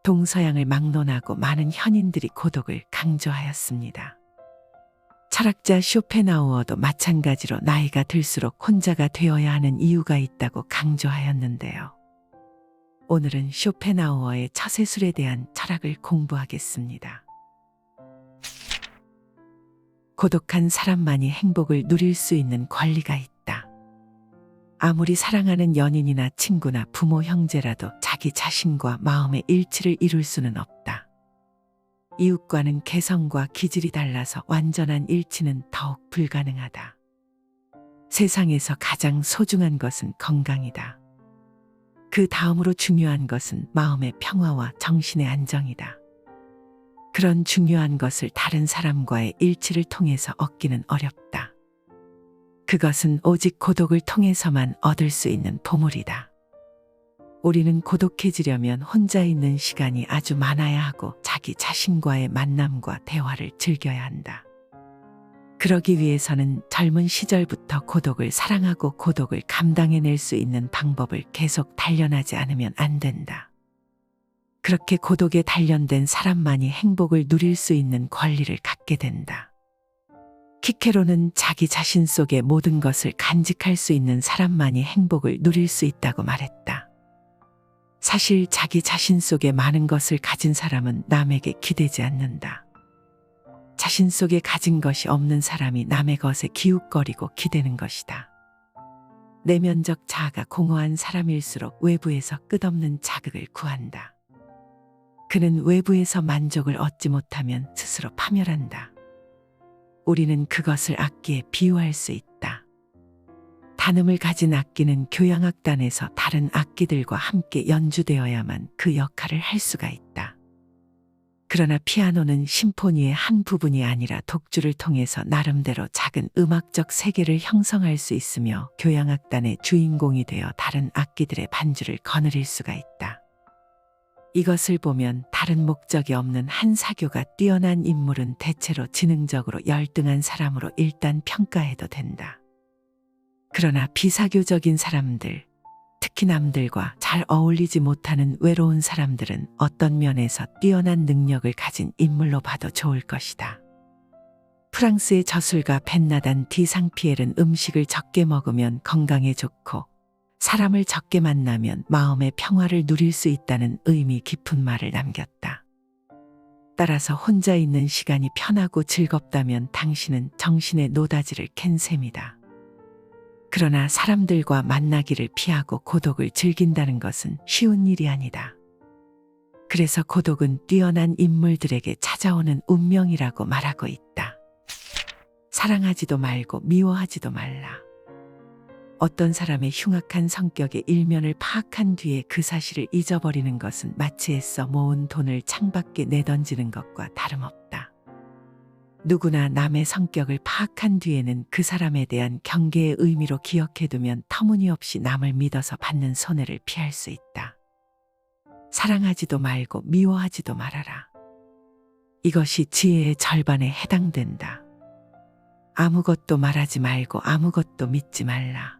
동서양을 막론하고 많은 현인들이 고독을 강조하였습니다. 철학자 쇼펜하우어도 마찬가지로 나이가 들수록 혼자가 되어야 하는 이유가 있다고 강조하였는데요. 오늘은 쇼펜하우어의 처세술에 대한 철학을 공부하겠습니다. 고독한 사람만이 행복을 누릴 수 있는 권리가 있다. 아무리 사랑하는 연인이나 친구나 부모 형제라도 자기 자신과 마음의 일치를 이룰 수는 없다. 이웃과는 개성과 기질이 달라서 완전한 일치는 더욱 불가능하다. 세상에서 가장 소중한 것은 건강이다. 그 다음으로 중요한 것은 마음의 평화와 정신의 안정이다. 그런 중요한 것을 다른 사람과의 일치를 통해서 얻기는 어렵다. 그것은 오직 고독을 통해서만 얻을 수 있는 보물이다. 우리는 고독해지려면 혼자 있는 시간이 아주 많아야 하고 자기 자신과의 만남과 대화를 즐겨야 한다. 그러기 위해서는 젊은 시절부터 고독을 사랑하고 고독을 감당해낼 수 있는 방법을 계속 단련하지 않으면 안 된다. 그렇게 고독에 단련된 사람만이 행복을 누릴 수 있는 권리를 갖게 된다. 키케로는 자기 자신 속의 모든 것을 간직할 수 있는 사람만이 행복을 누릴 수 있다고 말했다. 사실 자기 자신 속에 많은 것을 가진 사람은 남에게 기대지 않는다. 자신 속에 가진 것이 없는 사람이 남의 것에 기웃거리고 기대는 것이다. 내면적 자아가 공허한 사람일수록 외부에서 끝없는 자극을 구한다. 그는 외부에서 만족을 얻지 못하면 스스로 파멸한다. 우리는 그것을 악기에 비유할 수 있다. 단음을 가진 악기는 교향악단에서 다른 악기들과 함께 연주되어야만 그 역할을 할 수가 있다. 그러나 피아노는 심포니의 한 부분이 아니라 독주를 통해서 나름대로 작은 음악적 세계를 형성할 수 있으며 교향악단의 주인공이 되어 다른 악기들의 반주를 거느릴 수가 있다. 이것을 보면 다른 목적이 없는 한 사교가 뛰어난 인물은 대체로 지능적으로 열등한 사람으로 일단 평가해도 된다. 그러나 비사교적인 사람들, 특히 남들과 잘 어울리지 못하는 외로운 사람들은 어떤 면에서 뛰어난 능력을 가진 인물로 봐도 좋을 것이다. 프랑스의 저술가 벤나단 디 상피엘은 음식을 적게 먹으면 건강에 좋고 사람을 적게 만나면 마음의 평화를 누릴 수 있다는 의미 깊은 말을 남겼다. 따라서 혼자 있는 시간이 편하고 즐겁다면 당신은 정신의 노다지를 캔 셈이다. 그러나 사람들과 만나기를 피하고 고독을 즐긴다는 것은 쉬운 일이 아니다. 그래서 고독은 뛰어난 인물들에게 찾아오는 운명이라고 말하고 있다. 사랑하지도 말고 미워하지도 말라. 어떤 사람의 흉악한 성격의 일면을 파악한 뒤에 그 사실을 잊어버리는 것은 마치 애써 모은 돈을 창밖에 내던지는 것과 다름없다. 누구나 남의 성격을 파악한 뒤에는 그 사람에 대한 경계의 의미로 기억해두면 터무니없이 남을 믿어서 받는 손해를 피할 수 있다. 사랑하지도 말고 미워하지도 말아라. 이것이 지혜의 절반에 해당된다. 아무것도 말하지 말고 아무것도 믿지 말라.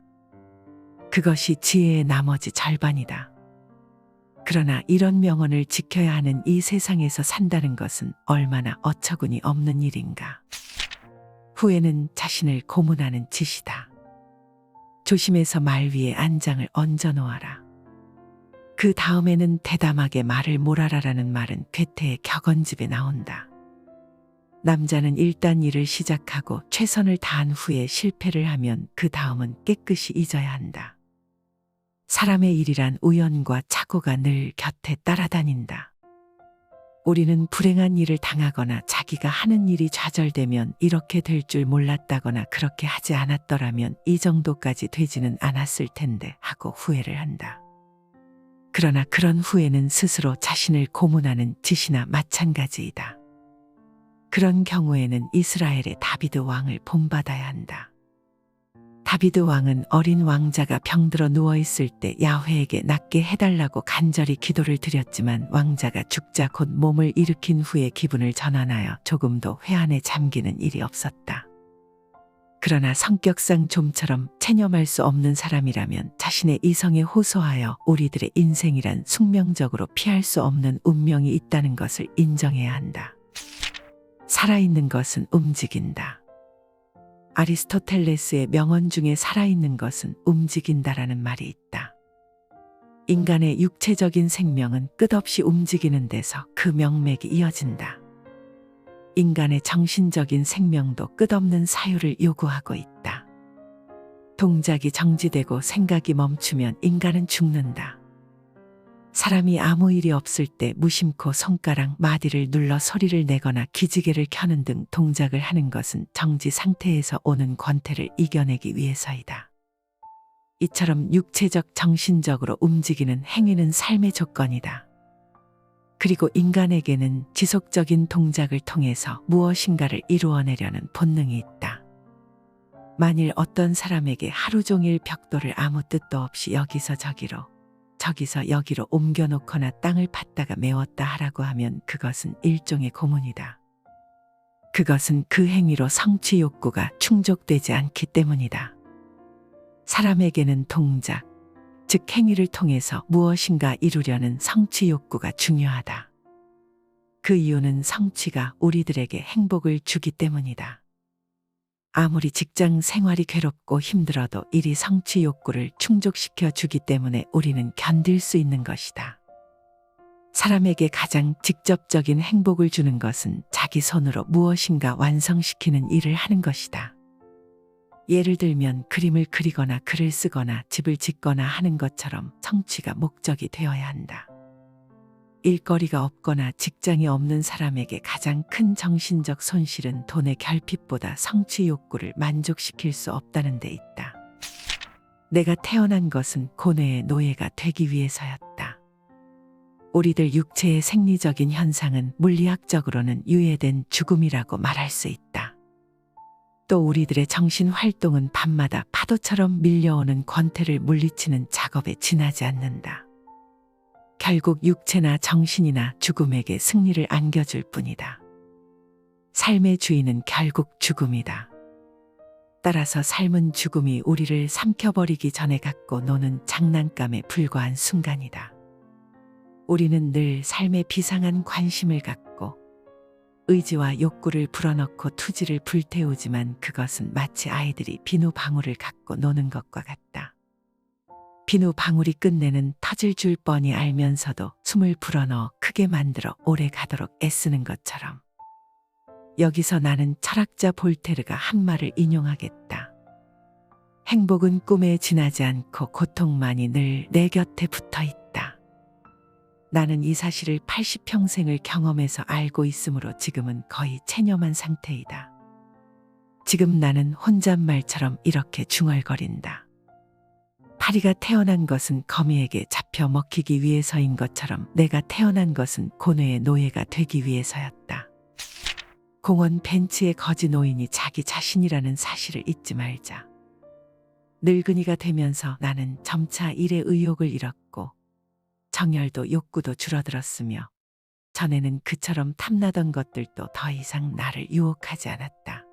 그것이 지혜의 나머지 절반이다. 그러나 이런 명언을 지켜야 하는 이 세상에서 산다는 것은 얼마나 어처구니 없는 일인가. 후회는 자신을 고문하는 짓이다. 조심해서 말 위에 안장을 얹어 놓아라. 그 다음에는 대담하게 말을 몰아라라는 말은 괴테의 격언집에 나온다. 남자는 일단 일을 시작하고 최선을 다한 후에 실패를 하면 그 다음은 깨끗이 잊어야 한다. 사람의 일이란 우연과 착오가 늘 곁에 따라다닌다. 우리는 불행한 일을 당하거나 자기가 하는 일이 좌절되면 이렇게 될 줄 몰랐다거나 그렇게 하지 않았더라면 이 정도까지 되지는 않았을 텐데 하고 후회를 한다. 그러나 그런 후회는 스스로 자신을 고문하는 짓이나 마찬가지이다. 그런 경우에는 이스라엘의 다비드 왕을 본받아야 한다. 다비드 왕은 어린 왕자가 병들어 누워있을 때 야훼에게 낫게 해달라고 간절히 기도를 드렸지만 왕자가 죽자 곧 몸을 일으킨 후에 기분을 전환하여 조금도 회한에 잠기는 일이 없었다. 그러나 성격상 좀처럼 체념할 수 없는 사람이라면 자신의 이성에 호소하여 우리들의 인생이란 숙명적으로 피할 수 없는 운명이 있다는 것을 인정해야 한다. 살아있는 것은 움직인다. 아리스토텔레스의 명언 중에 살아있는 것은 움직인다라는 말이 있다. 인간의 육체적인 생명은 끝없이 움직이는 데서 그 명맥이 이어진다. 인간의 정신적인 생명도 끝없는 사유를 요구하고 있다. 동작이 정지되고 생각이 멈추면 인간은 죽는다. 사람이 아무 일이 없을 때 무심코 손가락 마디를 눌러 소리를 내거나 기지개를 켜는 등 동작을 하는 것은 정지 상태에서 오는 권태를 이겨내기 위해서이다. 이처럼 육체적, 정신적으로 움직이는 행위는 삶의 조건이다. 그리고 인간에게는 지속적인 동작을 통해서 무엇인가를 이루어내려는 본능이 있다. 만일 어떤 사람에게 하루 종일 벽돌을 아무 뜻도 없이 여기서 저기로, 저기서 여기로 옮겨놓거나 땅을 팠다가 메웠다 하라고 하면 그것은 일종의 고문이다. 그것은 그 행위로 성취 욕구가 충족되지 않기 때문이다. 사람에게는 동작, 즉 행위를 통해서 무엇인가 이루려는 성취 욕구가 중요하다. 그 이유는 성취가 우리들에게 행복을 주기 때문이다. 아무리 직장 생활이 괴롭고 힘들어도 일이 성취 욕구를 충족시켜 주기 때문에 우리는 견딜 수 있는 것이다. 사람에게 가장 직접적인 행복을 주는 것은 자기 손으로 무엇인가 완성시키는 일을 하는 것이다. 예를 들면 그림을 그리거나 글을 쓰거나 집을 짓거나 하는 것처럼 성취가 목적이 되어야 한다. 일거리가 없거나 직장이 없는 사람에게 가장 큰 정신적 손실은 돈의 결핍보다 성취 욕구를 만족시킬 수 없다는 데 있다. 내가 태어난 것은 고뇌의 노예가 되기 위해서였다. 우리들 육체의 생리적인 현상은 물리학적으로는 유예된 죽음이라고 말할 수 있다. 또 우리들의 정신 활동은 밤마다 파도처럼 밀려오는 권태를 물리치는 작업에 지나지 않는다. 결국 육체나 정신이나 죽음에게 승리를 안겨줄 뿐이다. 삶의 주인은 결국 죽음이다. 따라서 삶은 죽음이 우리를 삼켜버리기 전에 갖고 노는 장난감에 불과한 순간이다. 우리는 늘 삶에 비상한 관심을 갖고 의지와 욕구를 불어넣고 투지를 불태우지만 그것은 마치 아이들이 비누방울을 갖고 노는 것과 같다. 비누방울이 끝내는 터질 줄 뻔히 알면서도 숨을 불어넣어 크게 만들어 오래 가도록 애쓰는 것처럼. 여기서 나는 철학자 볼테르가 한 말을 인용하겠다. 행복은 꿈에 지나지 않고 고통만이 늘 내 곁에 붙어 있다. 나는 이 사실을 80평생을 경험해서 알고 있으므로 지금은 거의 체념한 상태이다. 지금 나는 혼잣말처럼 이렇게 중얼거린다. 파리가 태어난 것은 거미에게 잡혀 먹히기 위해서인 것처럼 내가 태어난 것은 고뇌의 노예가 되기 위해서였다. 공원 벤치의 거지 노인이 자기 자신이라는 사실을 잊지 말자. 늙은이가 되면서 나는 점차 일의 의욕을 잃었고 정열도 욕구도 줄어들었으며 전에는 그처럼 탐나던 것들도 더 이상 나를 유혹하지 않았다.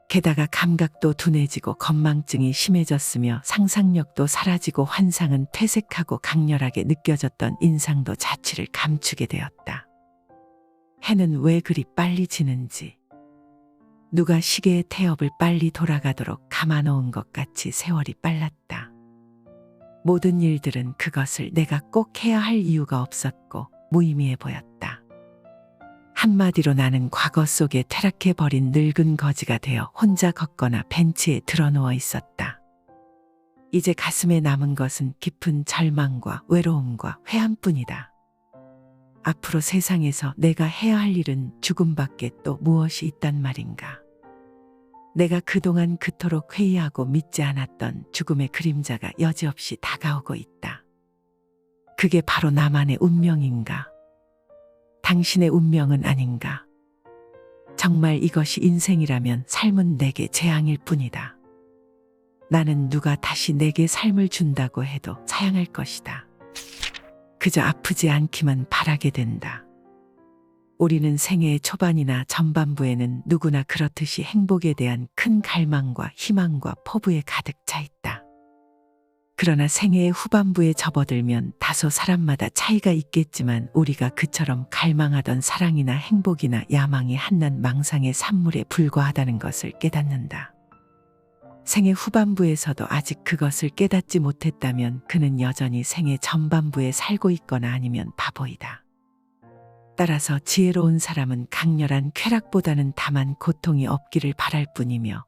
게다가 감각도 둔해지고 건망증이 심해졌으며 상상력도 사라지고 환상은 퇴색하고 강렬하게 느껴졌던 인상도 자취를 감추게 되었다. 해는 왜 그리 빨리 지는지, 누가 시계의 태엽을 빨리 돌아가도록 감아놓은 것 같이 세월이 빨랐다. 모든 일들은 그것을 내가 꼭 해야 할 이유가 없었고 무의미해 보였다. 한마디로 나는 과거 속에 퇴락해버린 늙은 거지가 되어 혼자 걷거나 벤치에 드러누워 있었다. 이제 가슴에 남은 것은 깊은 절망과 외로움과 회한뿐이다. 앞으로 세상에서 내가 해야 할 일은 죽음밖에 또 무엇이 있단 말인가. 내가 그동안 그토록 회의하고 믿지 않았던 죽음의 그림자가 여지없이 다가오고 있다. 그게 바로 나만의 운명인가? 당신의 운명은 아닌가? 정말 이것이 인생이라면 삶은 내게 재앙일 뿐이다. 나는 누가 다시 내게 삶을 준다고 해도 사양할 것이다. 그저 아프지 않기만 바라게 된다. 우리는 생애의 초반이나 전반부에는 누구나 그렇듯이 행복에 대한 큰 갈망과 희망과 포부에 가득 차 있다. 그러나 생애의 후반부에 접어들면 다소 사람마다 차이가 있겠지만 우리가 그처럼 갈망하던 사랑이나 행복이나 야망이 한낱 망상의 산물에 불과하다는 것을 깨닫는다. 생애 후반부에서도 아직 그것을 깨닫지 못했다면 그는 여전히 생애 전반부에 살고 있거나 아니면 바보이다. 따라서 지혜로운 사람은 강렬한 쾌락보다는 다만 고통이 없기를 바랄 뿐이며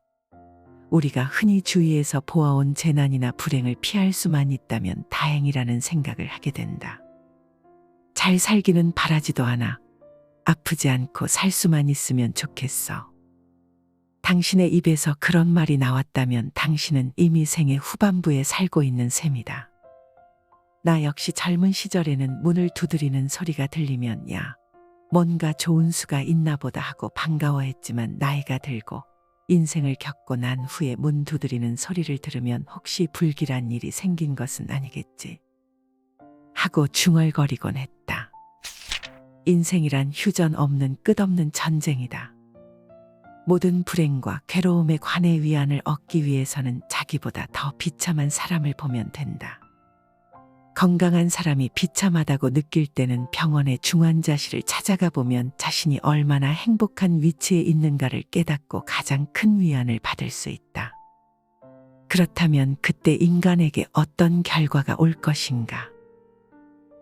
우리가 흔히 주위에서 보아온 재난이나 불행을 피할 수만 있다면 다행이라는 생각을 하게 된다. 잘 살기는 바라지도 않아. 아프지 않고 살 수만 있으면 좋겠어. 당신의 입에서 그런 말이 나왔다면 당신은 이미 생의 후반부에 살고 있는 셈이다. 나 역시 젊은 시절에는 문을 두드리는 소리가 들리면 야, 뭔가 좋은 수가 있나 보다 하고 반가워했지만 나이가 들고 인생을 겪고 난 후에 문 두드리는 소리를 들으면 혹시 불길한 일이 생긴 것은 아니겠지 하고 중얼거리곤 했다. 인생이란 휴전 없는 끝없는 전쟁이다. 모든 불행과 괴로움에 관해 위안을 얻기 위해서는 자기보다 더 비참한 사람을 보면 된다. 건강한 사람이 비참하다고 느낄 때는 병원의 중환자실을 찾아가 보면 자신이 얼마나 행복한 위치에 있는가를 깨닫고 가장 큰 위안을 받을 수 있다. 그렇다면 그때 인간에게 어떤 결과가 올 것인가?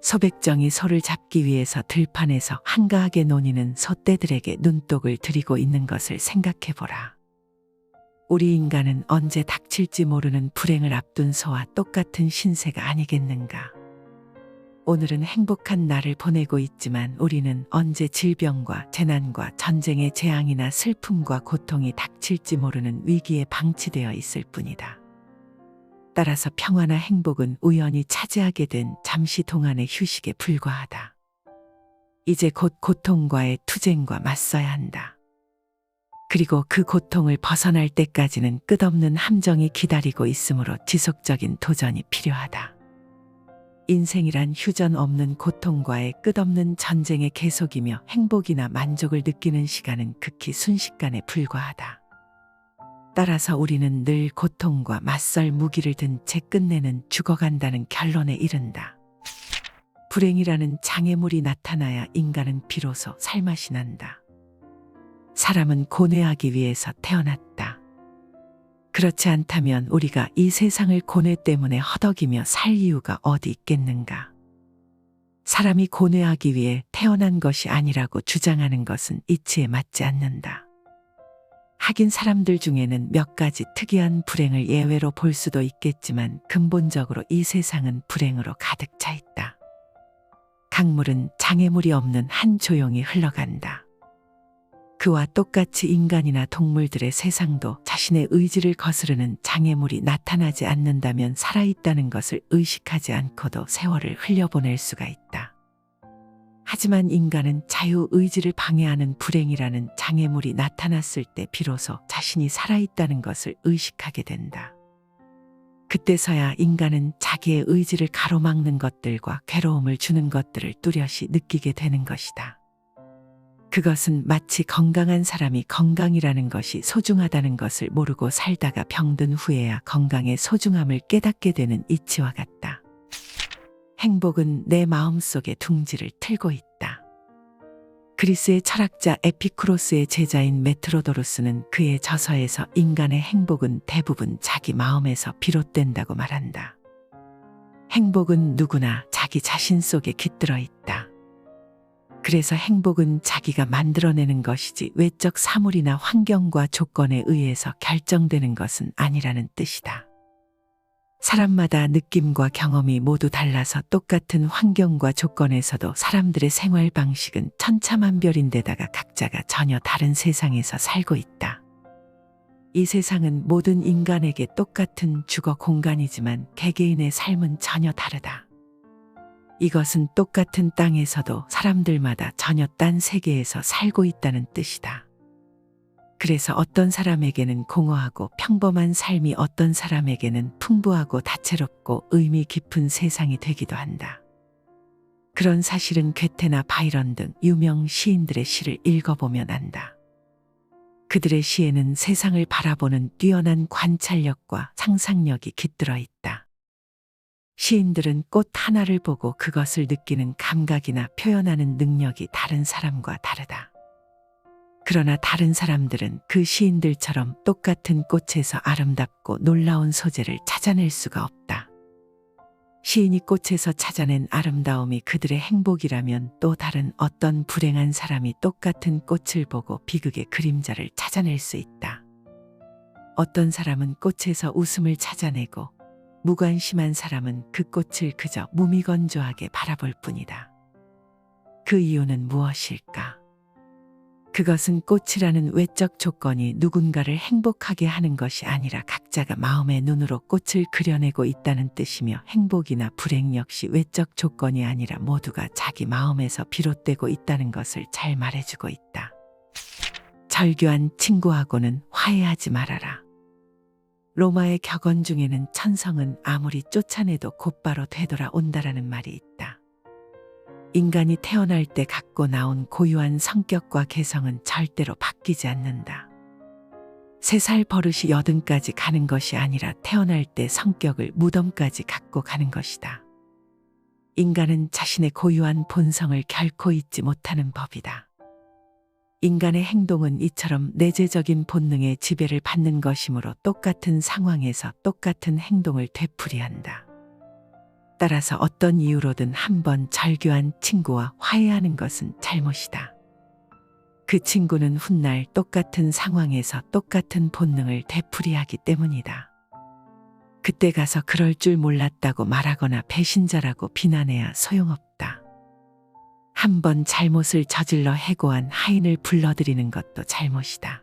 소백정이 소를 잡기 위해서 들판에서 한가하게 노니는 소떼들에게 눈독을 들이고 있는 것을 생각해보라. 우리 인간은 언제 닥칠지 모르는 불행을 앞둔 소와 똑같은 신세가 아니겠는가. 오늘은 행복한 날을 보내고 있지만 우리는 언제 질병과 재난과 전쟁의 재앙이나 슬픔과 고통이 닥칠지 모르는 위기에 방치되어 있을 뿐이다. 따라서 평화나 행복은 우연히 차지하게 된 잠시 동안의 휴식에 불과하다. 이제 곧 고통과의 투쟁과 맞서야 한다. 그리고 그 고통을 벗어날 때까지는 끝없는 함정이 기다리고 있으므로 지속적인 도전이 필요하다. 인생이란 휴전 없는 고통과의 끝없는 전쟁의 계속이며 행복이나 만족을 느끼는 시간은 극히 순식간에 불과하다. 따라서 우리는 늘 고통과 맞설 무기를 든 채 끝내는 죽어간다는 결론에 이른다. 불행이라는 장애물이 나타나야 인간은 비로소 살맛이 난다. 사람은 고뇌하기 위해서 태어났다. 그렇지 않다면 우리가 이 세상을 고뇌 때문에 허덕이며 살 이유가 어디 있겠는가. 사람이 고뇌하기 위해 태어난 것이 아니라고 주장하는 것은 이치에 맞지 않는다. 하긴 사람들 중에는 몇 가지 특이한 불행을 예외로 볼 수도 있겠지만 근본적으로 이 세상은 불행으로 가득 차 있다. 강물은 장애물이 없는 한 조용히 흘러간다. 그와 똑같이 인간이나 동물들의 세상도 자신의 의지를 거스르는 장애물이 나타나지 않는다면 살아있다는 것을 의식하지 않고도 세월을 흘려보낼 수가 있다. 하지만 인간은 자유의지를 방해하는 불행이라는 장애물이 나타났을 때 비로소 자신이 살아있다는 것을 의식하게 된다. 그때서야 인간은 자기의 의지를 가로막는 것들과 괴로움을 주는 것들을 뚜렷이 느끼게 되는 것이다. 그것은 마치 건강한 사람이 건강이라는 것이 소중하다는 것을 모르고 살다가 병든 후에야 건강의 소중함을 깨닫게 되는 이치와 같다. 행복은 내 마음속에 둥지를 틀고 있다. 그리스의 철학자 에피쿠로스의 제자인 메트로도루스는 그의 저서에서 인간의 행복은 대부분 자기 마음에서 비롯된다고 말한다. 행복은 누구나 자기 자신 속에 깃들어 있다. 그래서 행복은 자기가 만들어내는 것이지 외적 사물이나 환경과 조건에 의해서 결정되는 것은 아니라는 뜻이다. 사람마다 느낌과 경험이 모두 달라서 똑같은 환경과 조건에서도 사람들의 생활 방식은 천차만별인데다가 각자가 전혀 다른 세상에서 살고 있다. 이 세상은 모든 인간에게 똑같은 주거 공간이지만 개개인의 삶은 전혀 다르다. 이것은 똑같은 땅에서도 사람들마다 전혀 딴 세계에서 살고 있다는 뜻이다. 그래서 어떤 사람에게는 공허하고 평범한 삶이 어떤 사람에게는 풍부하고 다채롭고 의미 깊은 세상이 되기도 한다. 그런 사실은 괴테나 바이런 등 유명 시인들의 시를 읽어보면 안다. 그들의 시에는 세상을 바라보는 뛰어난 관찰력과 상상력이 깃들어 있다. 시인들은 꽃 하나를 보고 그것을 느끼는 감각이나 표현하는 능력이 다른 사람과 다르다. 그러나 다른 사람들은 그 시인들처럼 똑같은 꽃에서 아름답고 놀라운 소재를 찾아낼 수가 없다. 시인이 꽃에서 찾아낸 아름다움이 그들의 행복이라면 또 다른 어떤 불행한 사람이 똑같은 꽃을 보고 비극의 그림자를 찾아낼 수 있다. 어떤 사람은 꽃에서 웃음을 찾아내고 무관심한 사람은 그 꽃을 그저 무미건조하게 바라볼 뿐이다. 그 이유는 무엇일까? 그것은 꽃이라는 외적 조건이 누군가를 행복하게 하는 것이 아니라 각자가 마음의 눈으로 꽃을 그려내고 있다는 뜻이며 행복이나 불행 역시 외적 조건이 아니라 모두가 자기 마음에서 비롯되고 있다는 것을 잘 말해주고 있다. 절규한 친구하고는 화해하지 말아라. 로마의 격언 중에는 천성은 아무리 쫓아내도 곧바로 되돌아온다라는 말이 있다. 인간이 태어날 때 갖고 나온 고유한 성격과 개성은 절대로 바뀌지 않는다. 3살 버릇이 80까지 가는 것이 아니라 태어날 때 성격을 무덤까지 갖고 가는 것이다. 인간은 자신의 고유한 본성을 결코 잊지 못하는 법이다. 인간의 행동은 이처럼 내재적인 본능의 지배를 받는 것이므로 똑같은 상황에서 똑같은 행동을 되풀이한다. 따라서 어떤 이유로든 한번 절규한 친구와 화해하는 것은 잘못이다. 그 친구는 훗날 똑같은 상황에서 똑같은 본능을 되풀이하기 때문이다. 그때 가서 그럴 줄 몰랐다고 말하거나 배신자라고 비난해야 소용없다. 한번 잘못을 저질러 해고한 하인을 불러들이는 것도 잘못이다.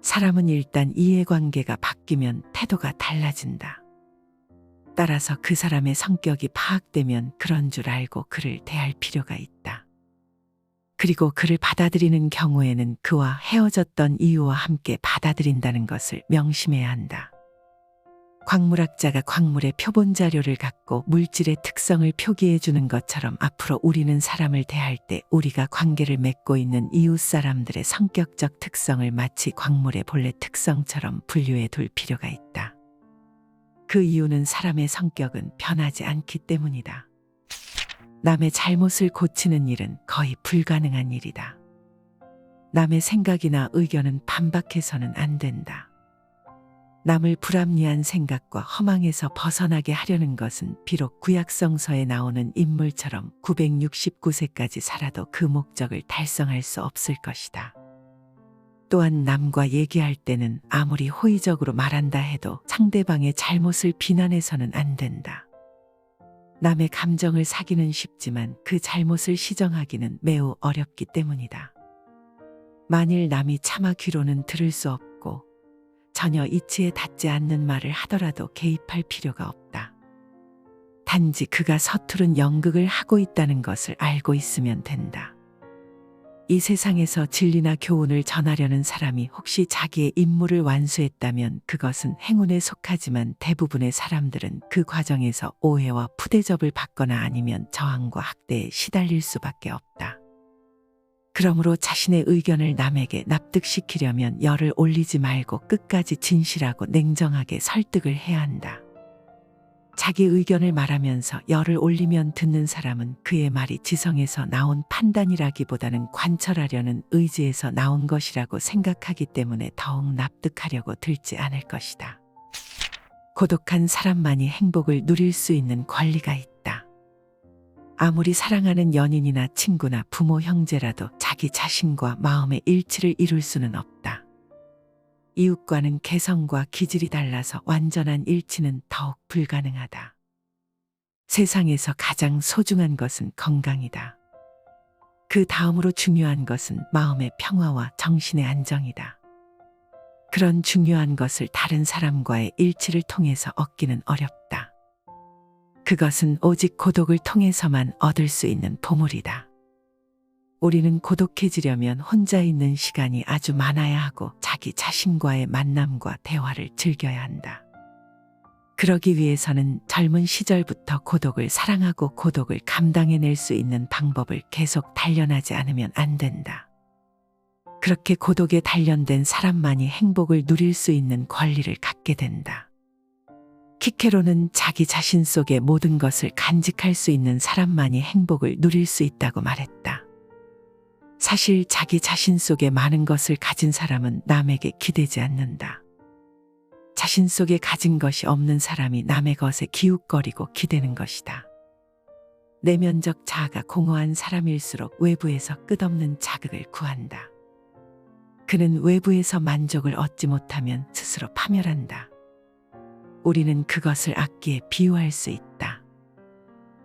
사람은 일단 이해관계가 바뀌면 태도가 달라진다. 따라서 그 사람의 성격이 파악되면 그런 줄 알고 그를 대할 필요가 있다. 그리고 그를 받아들이는 경우에는 그와 헤어졌던 이유와 함께 받아들인다는 것을 명심해야 한다. 광물학자가 광물의 표본 자료를 갖고 물질의 특성을 표기해 주는 것처럼 앞으로 우리는 사람을 대할 때 우리가 관계를 맺고 있는 이웃 사람들의 성격적 특성을 마치 광물의 본래 특성처럼 분류해 둘 필요가 있다. 그 이유는 사람의 성격은 변하지 않기 때문이다. 남의 잘못을 고치는 일은 거의 불가능한 일이다. 남의 생각이나 의견은 반박해서는 안 된다. 남을 불합리한 생각과 허망에서 벗어나게 하려는 것은 비록 구약성서에 나오는 인물처럼 969세까지 살아도 그 목적을 달성할 수 없을 것이다. 또한 남과 얘기할 때는 아무리 호의적으로 말한다 해도 상대방의 잘못을 비난해서는 안 된다. 남의 감정을 사기는 쉽지만 그 잘못을 시정하기는 매우 어렵기 때문이다. 만일 남이 차마 귀로는 들을 수 없고 전혀 이치에 닿지 않는 말을 하더라도 개입할 필요가 없다. 단지 그가 서투른 연극을 하고 있다는 것을 알고 있으면 된다. 이 세상에서 진리나 교훈을 전하려는 사람이 혹시 자기의 임무를 완수했다면 그것은 행운에 속하지만 대부분의 사람들은 그 과정에서 오해와 푸대접을 받거나 아니면 저항과 학대에 시달릴 수밖에 없다. 그러므로 자신의 의견을 남에게 납득시키려면 열을 올리지 말고 끝까지 진실하고 냉정하게 설득을 해야 한다. 자기 의견을 말하면서 열을 올리면 듣는 사람은 그의 말이 지성에서 나온 판단이라기보다는 관철하려는 의지에서 나온 것이라고 생각하기 때문에 더욱 납득하려고 들지 않을 것이다. 고독한 사람만이 행복을 누릴 수 있는 권리가 있다. 아무리 사랑하는 연인이나 친구나 부모 형제라도 자기 자신과 마음의 일치를 이룰 수는 없다. 이웃과는 개성과 기질이 달라서 완전한 일치는 더욱 불가능하다. 세상에서 가장 소중한 것은 건강이다. 그 다음으로 중요한 것은 마음의 평화와 정신의 안정이다. 그런 중요한 것을 다른 사람과의 일치를 통해서 얻기는 어렵다. 그것은 오직 고독을 통해서만 얻을 수 있는 보물이다. 우리는 고독해지려면 혼자 있는 시간이 아주 많아야 하고 자기 자신과의 만남과 대화를 즐겨야 한다. 그러기 위해서는 젊은 시절부터 고독을 사랑하고 고독을 감당해낼 수 있는 방법을 계속 단련하지 않으면 안 된다. 그렇게 고독에 단련된 사람만이 행복을 누릴 수 있는 권리를 갖게 된다. 키케로는 자기 자신 속의 모든 것을 간직할 수 있는 사람만이 행복을 누릴 수 있다고 말했다. 사실 자기 자신 속에 많은 것을 가진 사람은 남에게 기대지 않는다. 자신 속에 가진 것이 없는 사람이 남의 것에 기웃거리고 기대는 것이다. 내면적 자아가 공허한 사람일수록 외부에서 끝없는 자극을 구한다. 그는 외부에서 만족을 얻지 못하면 스스로 파멸한다. 우리는 그것을 악기에 비유할 수 있다.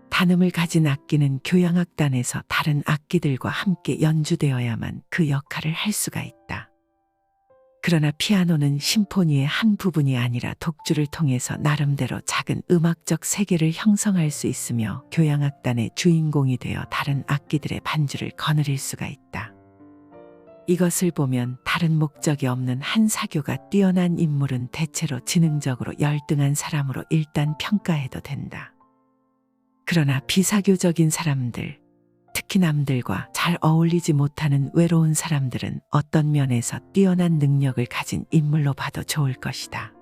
단음을 가진 악기는 교향악단에서 다른 악기들과 함께 연주되어야만 그 역할을 할 수가 있다. 그러나 피아노는 심포니의 한 부분이 아니라 독주를 통해서 나름대로 작은 음악적 세계를 형성할 수 있으며 교향악단의 주인공이 되어 다른 악기들의 반주를 거느릴 수가 있다. 이것을 보면 다른 목적이 없는 한 사교가 뛰어난 인물은 대체로 지능적으로 열등한 사람으로 일단 평가해도 된다. 그러나 비사교적인 사람들, 특히 남들과 잘 어울리지 못하는 외로운 사람들은 어떤 면에서 뛰어난 능력을 가진 인물로 봐도 좋을 것이다.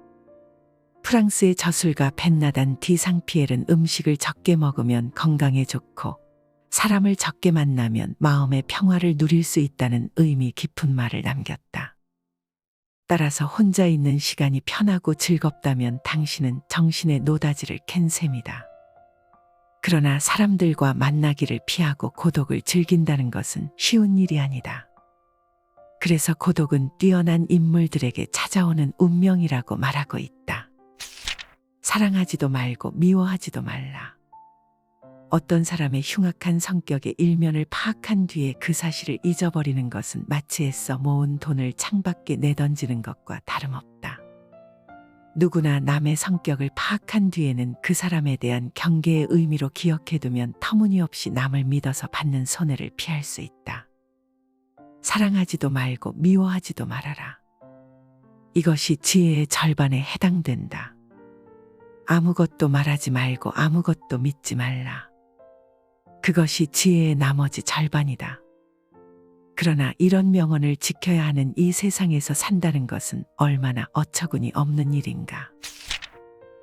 프랑스의 저술가 벤나단 디 상피엘은 음식을 적게 먹으면 건강에 좋고 사람을 적게 만나면 마음의 평화를 누릴 수 있다는 의미 깊은 말을 남겼다. 따라서 혼자 있는 시간이 편하고 즐겁다면 당신은 정신의 노다지를 캔 셈이다. 그러나 사람들과 만나기를 피하고 고독을 즐긴다는 것은 쉬운 일이 아니다. 그래서 고독은 뛰어난 인물들에게 찾아오는 운명이라고 말하고 있다. 사랑하지도 말고 미워하지도 말라. 어떤 사람의 흉악한 성격의 일면을 파악한 뒤에 그 사실을 잊어버리는 것은 마치 애써 모은 돈을 창밖에 내던지는 것과 다름없다. 누구나 남의 성격을 파악한 뒤에는 그 사람에 대한 경계의 의미로 기억해두면 터무니없이 남을 믿어서 받는 손해를 피할 수 있다. 사랑하지도 말고 미워하지도 말아라. 이것이 지혜의 절반에 해당된다. 아무것도 말하지 말고 아무것도 믿지 말라. 그것이 지혜의 나머지 절반이다. 그러나 이런 명언을 지켜야 하는 이 세상에서 산다는 것은 얼마나 어처구니 없는 일인가.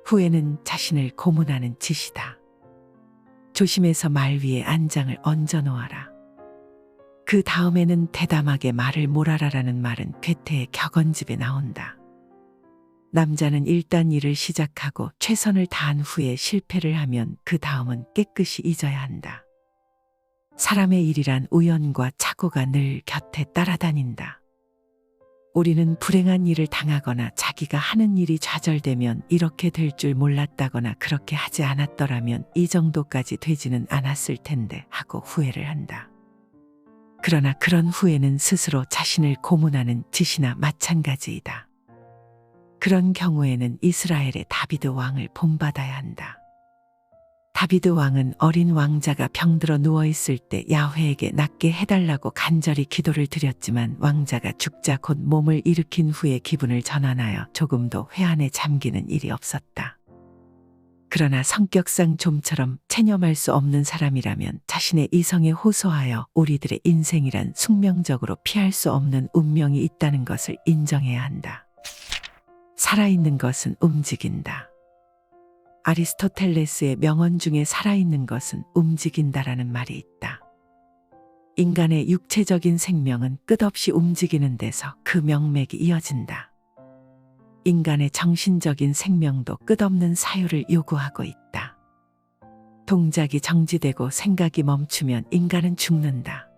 후회는 자신을 고문하는 짓이다. 조심해서 말 위에 안장을 얹어 놓아라. 그 다음에는 대담하게 말을 몰아라라는 말은 괴테의 격언집에 나온다. 남자는 일단 일을 시작하고 최선을 다한 후에 실패를 하면 그 다음은 깨끗이 잊어야 한다. 사람의 일이란 우연과 착오가 늘 곁에 따라다닌다. 우리는 불행한 일을 당하거나 자기가 하는 일이 좌절되면 이렇게 될 줄 몰랐다거나 그렇게 하지 않았더라면 이 정도까지 되지는 않았을 텐데 하고 후회를 한다. 그러나 그런 후회는 스스로 자신을 고문하는 짓이나 마찬가지이다. 그런 경우에는 이스라엘의 다비드 왕을 본받아야 한다. 다비드 왕은 어린 왕자가 병들어 누워있을 때 야훼에게 낫게 해달라고 간절히 기도를 드렸지만 왕자가 죽자 곧 몸을 일으킨 후에 기분을 전환하여 조금도 회한에 잠기는 일이 없었다. 그러나 성격상 좀처럼 체념할 수 없는 사람이라면 자신의 이성에 호소하여 우리들의 인생이란 숙명적으로 피할 수 없는 운명이 있다는 것을 인정해야 한다. 살아있는 것은 움직인다. 아리스토텔레스의 명언 중에 살아있는 것은 움직인다라는 말이 있다. 인간의 육체적인 생명은 끝없이 움직이는 데서 그 명맥이 이어진다. 인간의 정신적인 생명도 끝없는 사유를 요구하고 있다. 동작이 정지되고 생각이 멈추면 인간은 죽는다.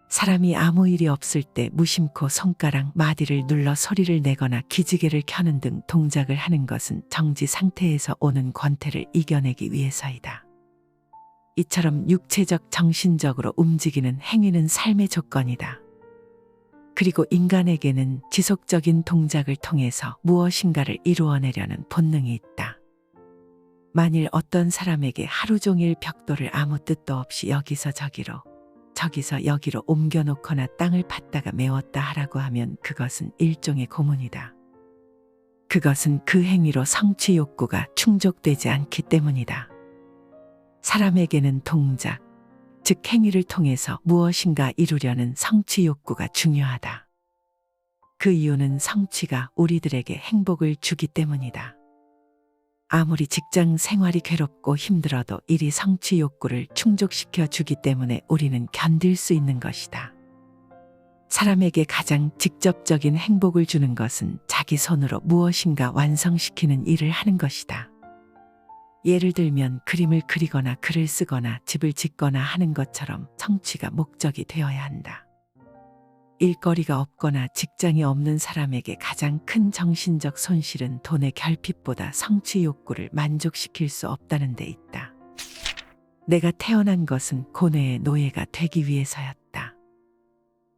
사람이 아무 일이 없을 때 무심코 손가락 마디를 눌러 소리를 내거나 기지개를 켜는 등 동작을 하는 것은 정지 상태에서 오는 권태를 이겨내기 위해서이다. 이처럼 육체적, 정신적으로 움직이는 행위는 삶의 조건이다. 그리고 인간에게는 지속적인 동작을 통해서 무엇인가를 이루어내려는 본능이 있다. 만일 어떤 사람에게 하루 종일 벽돌을 아무 뜻도 없이 여기서 저기로 저기서 여기로 옮겨놓거나 땅을 팠다가 메웠다 하라고 하면 그것은 일종의 고문이다. 그것은 그 행위로 성취 욕구가 충족되지 않기 때문이다. 사람에게는 동작, 즉 행위를 통해서 무엇인가 이루려는 성취 욕구가 중요하다. 그 이유는 성취가 우리들에게 행복을 주기 때문이다. 아무리 직장 생활이 괴롭고 힘들어도 일이 성취 욕구를 충족시켜 주기 때문에 우리는 견딜 수 있는 것이다. 사람에게 가장 직접적인 행복을 주는 것은 자기 손으로 무엇인가 완성시키는 일을 하는 것이다. 예를 들면 그림을 그리거나 글을 쓰거나 집을 짓거나 하는 것처럼 성취가 목적이 되어야 한다. 일거리가 없거나 직장이 없는 사람에게 가장 큰 정신적 손실은 돈의 결핍보다 성취 욕구를 만족시킬 수 없다는 데 있다. 내가 태어난 것은 고뇌의 노예가 되기 위해서였다.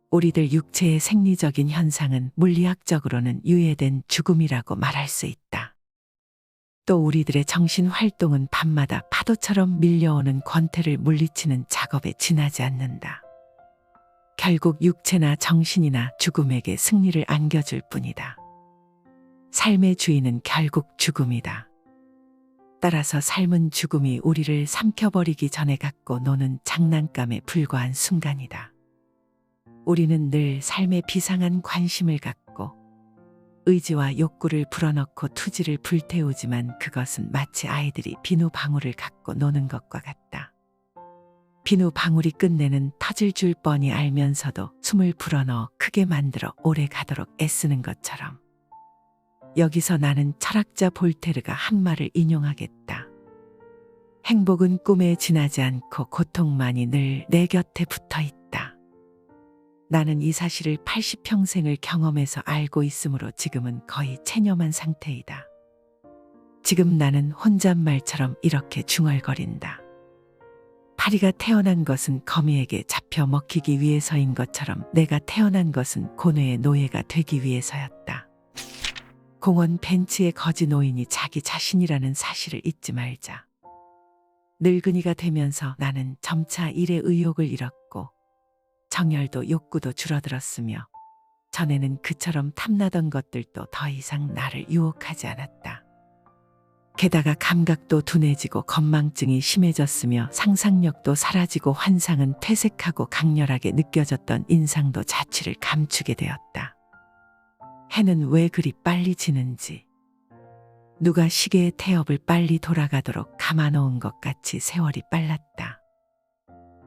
우리들 육체의 생리적인 현상은 물리학적으로는 유예된 죽음이라고 말할 수 있다. 또 우리들의 정신 활동은 밤마다 파도처럼 밀려오는 권태를 물리치는 작업에 지나지 않는다. 결국 육체나 정신이나 죽음에게 승리를 안겨줄 뿐이다. 삶의 주인은 결국 죽음이다. 따라서 삶은 죽음이 우리를 삼켜버리기 전에 갖고 노는 장난감에 불과한 순간이다. 우리는 늘 삶에 비상한 관심을 갖고 의지와 욕구를 불어넣고 투지를 불태우지만 그것은 마치 아이들이 비누방울을 갖고 노는 것과 같다. 비누방울이 끝내는 터질 줄 뻔히 알면서도 숨을 불어넣어 크게 만들어 오래 가도록 애쓰는 것처럼. 여기서 나는 철학자 볼테르가 한 말을 인용하겠다. 행복은 꿈에 지나지 않고 고통만이 늘 내 곁에 붙어 있다. 나는 이 사실을 80평생을 경험해서 알고 있으므로 지금은 거의 체념한 상태이다. 지금 나는 혼잣말처럼 이렇게 중얼거린다. 파리가 태어난 것은 거미에게 잡혀 먹히기 위해서인 것처럼 내가 태어난 것은 고뇌의 노예가 되기 위해서였다. 공원 벤치에 거지 노인이 자기 자신이라는 사실을 잊지 말자. 늙은이가 되면서 나는 점차 일의 의욕을 잃었고 정열도 욕구도 줄어들었으며 전에는 그처럼 탐나던 것들도 더 이상 나를 유혹하지 않았다. 게다가 감각도 둔해지고 건망증이 심해졌으며 상상력도 사라지고 환상은 퇴색하고 강렬하게 느껴졌던 인상도 자취를 감추게 되었다. 해는 왜 그리 빨리 지는지, 누가 시계의 태엽을 빨리 돌아가도록 감아놓은 것 같이 세월이 빨랐다.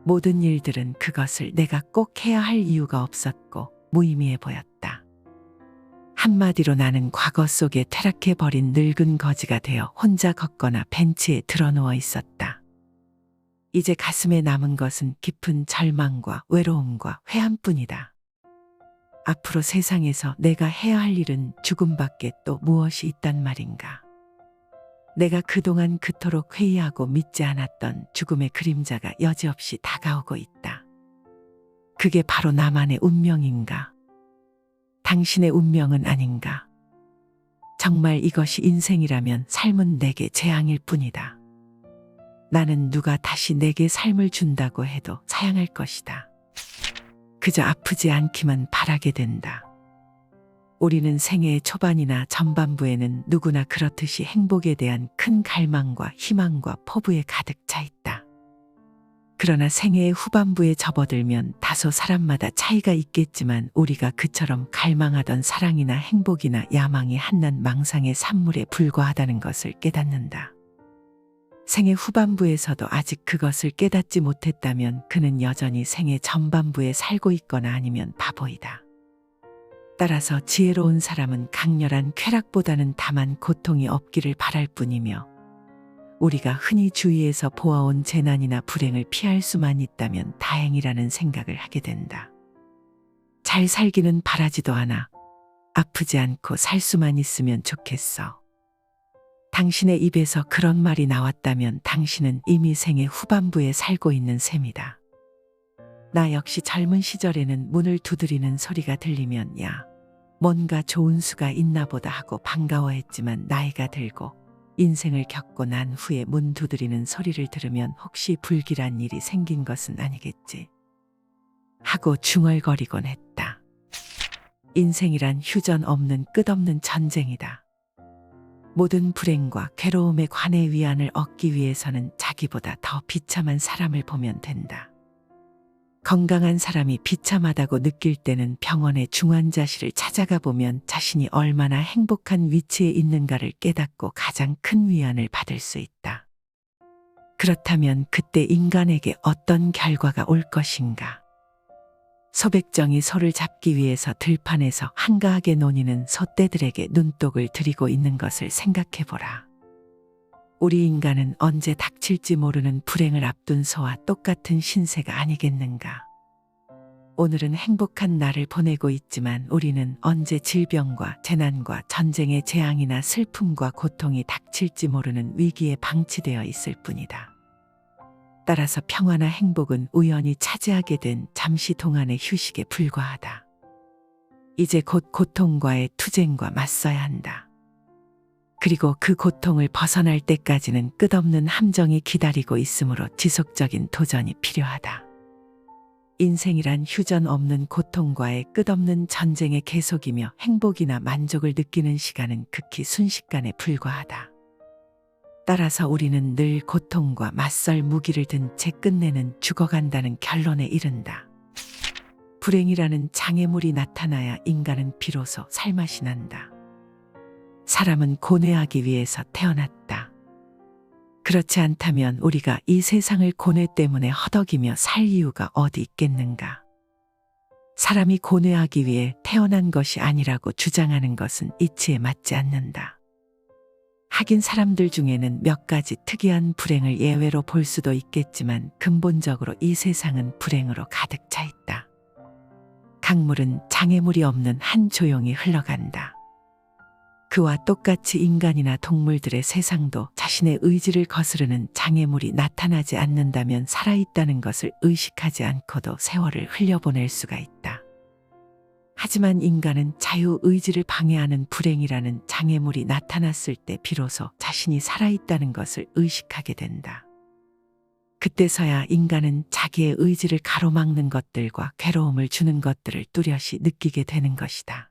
모든 일들은 그것을 내가 꼭 해야 할 이유가 없었고 무의미해 보였다. 한마디로 나는 과거 속에 퇴락해버린 늙은 거지가 되어 혼자 걷거나 벤치에 드러누워 있었다. 이제 가슴에 남은 것은 깊은 절망과 외로움과 회한뿐이다. 앞으로 세상에서 내가 해야 할 일은 죽음밖에 또 무엇이 있단 말인가. 내가 그동안 그토록 회의하고 믿지 않았던 죽음의 그림자가 여지없이 다가오고 있다. 그게 바로 나만의 운명인가? 당신의 운명은 아닌가? 정말 이것이 인생이라면 삶은 내게 재앙일 뿐이다. 나는 누가 다시 내게 삶을 준다고 해도 사양할 것이다. 그저 아프지 않기만 바라게 된다. 우리는 생애의 초반이나 전반부에는 누구나 그렇듯이 행복에 대한 큰 갈망과 희망과 포부에 가득 차 있다. 그러나 생애의 후반부에 접어들면 다소 사람마다 차이가 있겠지만 우리가 그처럼 갈망하던 사랑이나 행복이나 야망이 한낱 망상의 산물에 불과하다는 것을 깨닫는다. 생애 후반부에서도 아직 그것을 깨닫지 못했다면 그는 여전히 생애 전반부에 살고 있거나 아니면 바보이다. 따라서 지혜로운 사람은 강렬한 쾌락보다는 다만 고통이 없기를 바랄 뿐이며 우리가 흔히 주위에서 보아온 재난이나 불행을 피할 수만 있다면 다행이라는 생각을 하게 된다. 잘 살기는 바라지도 않아. 아프지 않고 살 수만 있으면 좋겠어. 당신의 입에서 그런 말이 나왔다면 당신은 이미 생의 후반부에 살고 있는 셈이다. 나 역시 젊은 시절에는 문을 두드리는 소리가 들리면 야, 뭔가 좋은 수가 있나 보다 하고 반가워했지만 나이가 들고 인생을 겪고 난 후에 문 두드리는 소리를 들으면 혹시 불길한 일이 생긴 것은 아니겠지 하고 중얼거리곤 했다. 인생이란 휴전 없는 끝없는 전쟁이다. 모든 불행과 괴로움에 관해 위안을 얻기 위해서는 자기보다 더 비참한 사람을 보면 된다. 건강한 사람이 비참하다고 느낄 때는 병원의 중환자실을 찾아가 보면 자신이 얼마나 행복한 위치에 있는가를 깨닫고 가장 큰 위안을 받을 수 있다. 그렇다면 그때 인간에게 어떤 결과가 올 것인가? 소백정이 소를 잡기 위해서 들판에서 한가하게 노니는 소떼들에게 눈독을 들이고 있는 것을 생각해보라. 우리 인간은 언제 닥칠지 모르는 불행을 앞둔 소와 똑같은 신세가 아니겠는가? 오늘은 행복한 날을 보내고 있지만 우리는 언제 질병과 재난과 전쟁의 재앙이나 슬픔과 고통이 닥칠지 모르는 위기에 방치되어 있을 뿐이다. 따라서 평화나 행복은 우연히 차지하게 된 잠시 동안의 휴식에 불과하다. 이제 곧 고통과의 투쟁과 맞서야 한다. 그리고 그 고통을 벗어날 때까지는 끝없는 함정이 기다리고 있으므로 지속적인 도전이 필요하다. 인생이란 휴전 없는 고통과의 끝없는 전쟁의 계속이며 행복이나 만족을 느끼는 시간은 극히 순식간에 불과하다. 따라서 우리는 늘 고통과 맞설 무기를 든 채 끝내는 죽어간다는 결론에 이른다. 불행이라는 장애물이 나타나야 인간은 비로소 살맛이 난다. 사람은 고뇌하기 위해서 태어났다. 그렇지 않다면 우리가 이 세상을 고뇌 때문에 허덕이며 살 이유가 어디 있겠는가? 사람이 고뇌하기 위해 태어난 것이 아니라고 주장하는 것은 이치에 맞지 않는다. 하긴 사람들 중에는 몇 가지 특이한 불행을 예외로 볼 수도 있겠지만 근본적으로 이 세상은 불행으로 가득 차 있다. 강물은 장애물이 없는 한 조용히 흘러간다. 그와 똑같이 인간이나 동물들의 세상도 자신의 의지를 거스르는 장애물이 나타나지 않는다면 살아있다는 것을 의식하지 않고도 세월을 흘려보낼 수가 있다. 하지만 인간은 자유의지를 방해하는 불행이라는 장애물이 나타났을 때 비로소 자신이 살아있다는 것을 의식하게 된다. 그때서야 인간은 자기의 의지를 가로막는 것들과 괴로움을 주는 것들을 뚜렷이 느끼게 되는 것이다.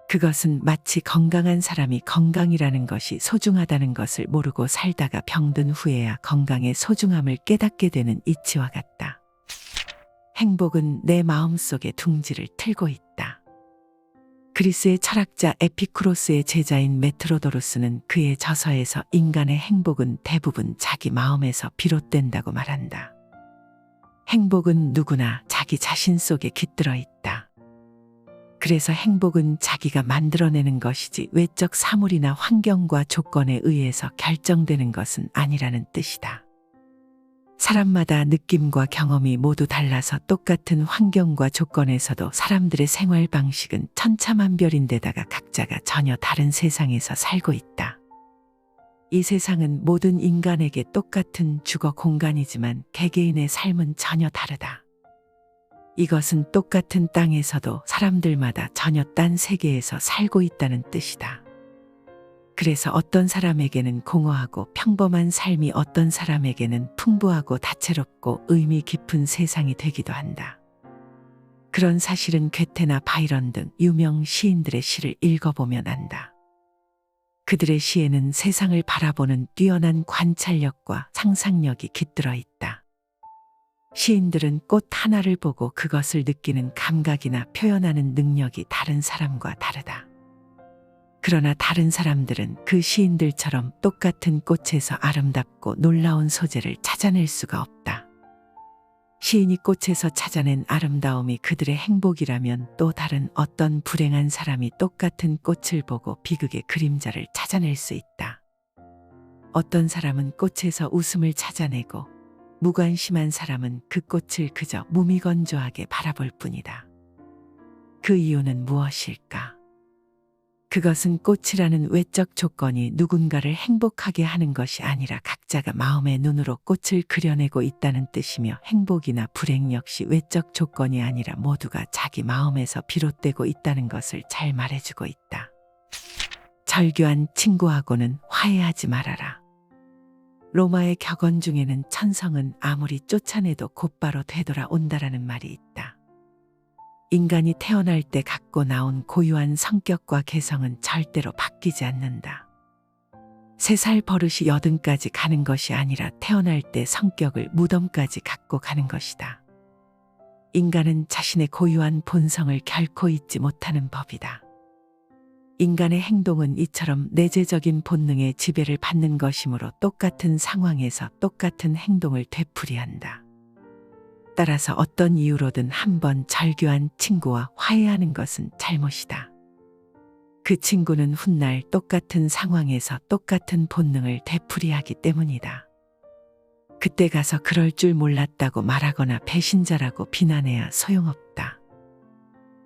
그것은 마치 건강한 사람이 건강이라는 것이 소중하다는 것을 모르고 살다가 병든 후에야 건강의 소중함을 깨닫게 되는 이치와 같다. 행복은 내 마음속에 둥지를 틀고 있다. 그리스의 철학자 에피쿠로스의 제자인 메트로도루스는 그의 저서에서 인간의 행복은 대부분 자기 마음에서 비롯된다고 말한다. 행복은 누구나 자기 자신 속에 깃들어 있다. 그래서 행복은 자기가 만들어내는 것이지 외적 사물이나 환경과 조건에 의해서 결정되는 것은 아니라는 뜻이다. 사람마다 느낌과 경험이 모두 달라서 똑같은 환경과 조건에서도 사람들의 생활 방식은 천차만별인데다가 각자가 전혀 다른 세상에서 살고 있다. 이 세상은 모든 인간에게 똑같은 주거 공간이지만 개개인의 삶은 전혀 다르다. 이것은 똑같은 땅에서도 사람들마다 전혀 딴 세계에서 살고 있다는 뜻이다. 그래서 어떤 사람에게는 공허하고 평범한 삶이 어떤 사람에게는 풍부하고 다채롭고 의미 깊은 세상이 되기도 한다. 그런 사실은 괴테나 바이런 등 유명 시인들의 시를 읽어보면 안다. 그들의 시에는 세상을 바라보는 뛰어난 관찰력과 상상력이 깃들어 있다. 시인들은 꽃 하나를 보고 그것을 느끼는 감각이나 표현하는 능력이 다른 사람과 다르다. 그러나 다른 사람들은 그 시인들처럼 똑같은 꽃에서 아름답고 놀라운 소재를 찾아낼 수가 없다. 시인이 꽃에서 찾아낸 아름다움이 그들의 행복이라면 또 다른 어떤 불행한 사람이 똑같은 꽃을 보고 비극의 그림자를 찾아낼 수 있다. 어떤 사람은 꽃에서 웃음을 찾아내고 무관심한 사람은 그 꽃을 그저 무미건조하게 바라볼 뿐이다. 그 이유는 무엇일까? 그것은 꽃이라는 외적 조건이 누군가를 행복하게 하는 것이 아니라 각자가 마음의 눈으로 꽃을 그려내고 있다는 뜻이며 행복이나 불행 역시 외적 조건이 아니라 모두가 자기 마음에서 비롯되고 있다는 것을 잘 말해주고 있다. 절규한 친구하고는 화해하지 말아라. 로마의 격언 중에는 천성은 아무리 쫓아내도 곧바로 되돌아온다라는 말이 있다. 인간이 태어날 때 갖고 나온 고유한 성격과 개성은 절대로 바뀌지 않는다. 3살 버릇이 80까지 가는 것이 아니라 태어날 때 성격을 무덤까지 갖고 가는 것이다. 인간은 자신의 고유한 본성을 결코 잊지 못하는 법이다. 인간의 행동은 이처럼 내재적인 본능의 지배를 받는 것이므로 똑같은 상황에서 똑같은 행동을 되풀이한다. 따라서 어떤 이유로든 한번 절교한 친구와 화해하는 것은 잘못이다. 그 친구는 훗날 똑같은 상황에서 똑같은 본능을 되풀이하기 때문이다. 그때 가서 그럴 줄 몰랐다고 말하거나 배신자라고 비난해야 소용없다.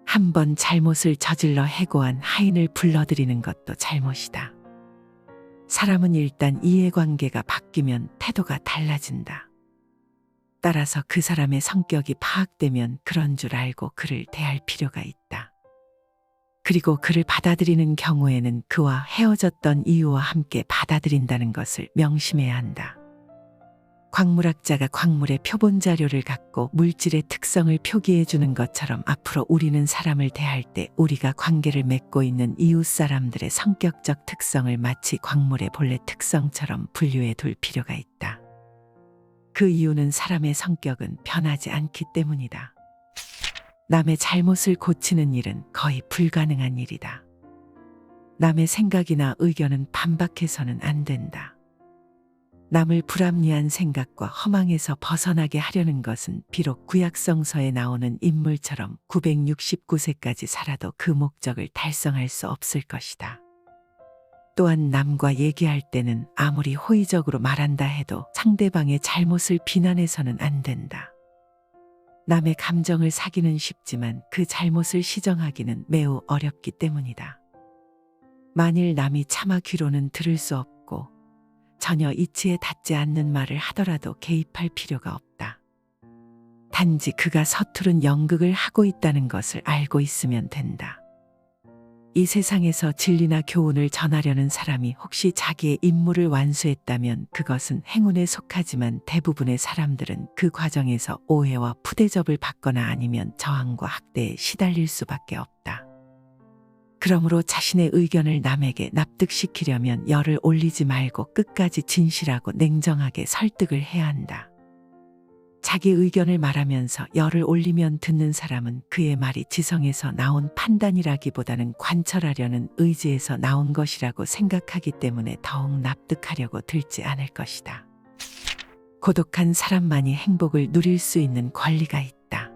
한번 잘못을 저질러 해고한 하인을 불러들이는 것도 잘못이다. 사람은 일단 이해관계가 바뀌면 태도가 달라진다. 따라서 그 사람의 성격이 파악되면 그런 줄 알고 그를 대할 필요가 있다. 그리고 그를 받아들이는 경우에는 그와 헤어졌던 이유와 함께 받아들인다는 것을 명심해야 한다. 광물학자가 광물의 표본 자료를 갖고 물질의 특성을 표기해 주는 것처럼 앞으로 우리는 사람을 대할 때 우리가 관계를 맺고 있는 이웃 사람들의 성격적 특성을 마치 광물의 본래 특성처럼 분류해 둘 필요가 있다. 그 이유는 사람의 성격은 변하지 않기 때문이다. 남의 잘못을 고치는 일은 거의 불가능한 일이다. 남의 생각이나 의견은 반박해서는 안 된다. 남을 불합리한 생각과 허망에서 벗어나게 하려는 것은 비록 구약성서에 나오는 인물처럼 969세까지 살아도 그 목적을 달성할 수 없을 것이다. 또한 남과 얘기할 때는 아무리 호의적으로 말한다 해도 상대방의 잘못을 비난해서는 안 된다. 남의 감정을 사기는 쉽지만 그 잘못을 시정하기는 매우 어렵기 때문이다. 만일 남이 차마 귀로는 들을 수 없고 전혀 이치에 닿지 않는 말을 하더라도 개입할 필요가 없다. 단지 그가 서투른 연극을 하고 있다는 것을 알고 있으면 된다. 이 세상에서 진리나 교훈을 전하려는 사람이 혹시 자기의 임무를 완수했다면 그것은 행운에 속하지만 대부분의 사람들은 그 과정에서 오해와 푸대접을 받거나 아니면 저항과 학대에 시달릴 수밖에 없다. 그러므로 자신의 의견을 남에게 납득시키려면 열을 올리지 말고 끝까지 진실하고 냉정하게 설득을 해야 한다. 자기 의견을 말하면서 열을 올리면 듣는 사람은 그의 말이 지성에서 나온 판단이라기보다는 관철하려는 의지에서 나온 것이라고 생각하기 때문에 더욱 납득하려고 들지 않을 것이다. 고독한 사람만이 행복을 누릴 수 있는 권리가 있다.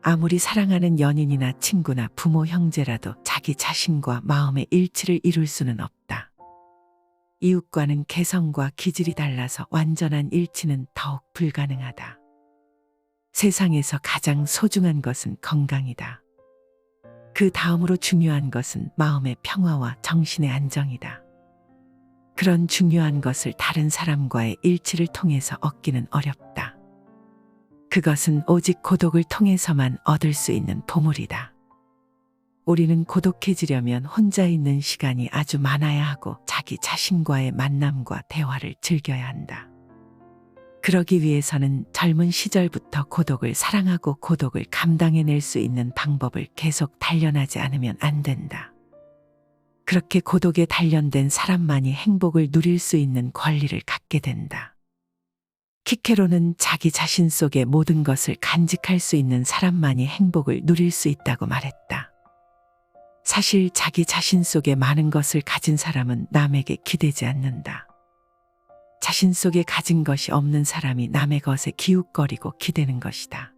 아무리 사랑하는 연인이나 친구나 부모 형제라도 자기 자신과 마음의 일치를 이룰 수는 없다. 이웃과는 개성과 기질이 달라서 완전한 일치는 더욱 불가능하다. 세상에서 가장 소중한 것은 건강이다. 그 다음으로 중요한 것은 마음의 평화와 정신의 안정이다. 그런 중요한 것을 다른 사람과의 일치를 통해서 얻기는 어렵다. 그것은 오직 고독을 통해서만 얻을 수 있는 보물이다. 우리는 고독해지려면 혼자 있는 시간이 아주 많아야 하고 자기 자신과의 만남과 대화를 즐겨야 한다. 그러기 위해서는 젊은 시절부터 고독을 사랑하고 고독을 감당해낼 수 있는 방법을 계속 단련하지 않으면 안 된다. 그렇게 고독에 단련된 사람만이 행복을 누릴 수 있는 권리를 갖게 된다. 키케로는 자기 자신 속의 모든 것을 간직할 수 있는 사람만이 행복을 누릴 수 있다고 말했다. 사실 자기 자신 속에 많은 것을 가진 사람은 남에게 기대지 않는다. 자신 속에 가진 것이 없는 사람이 남의 것에 기웃거리고 기대는 것이다.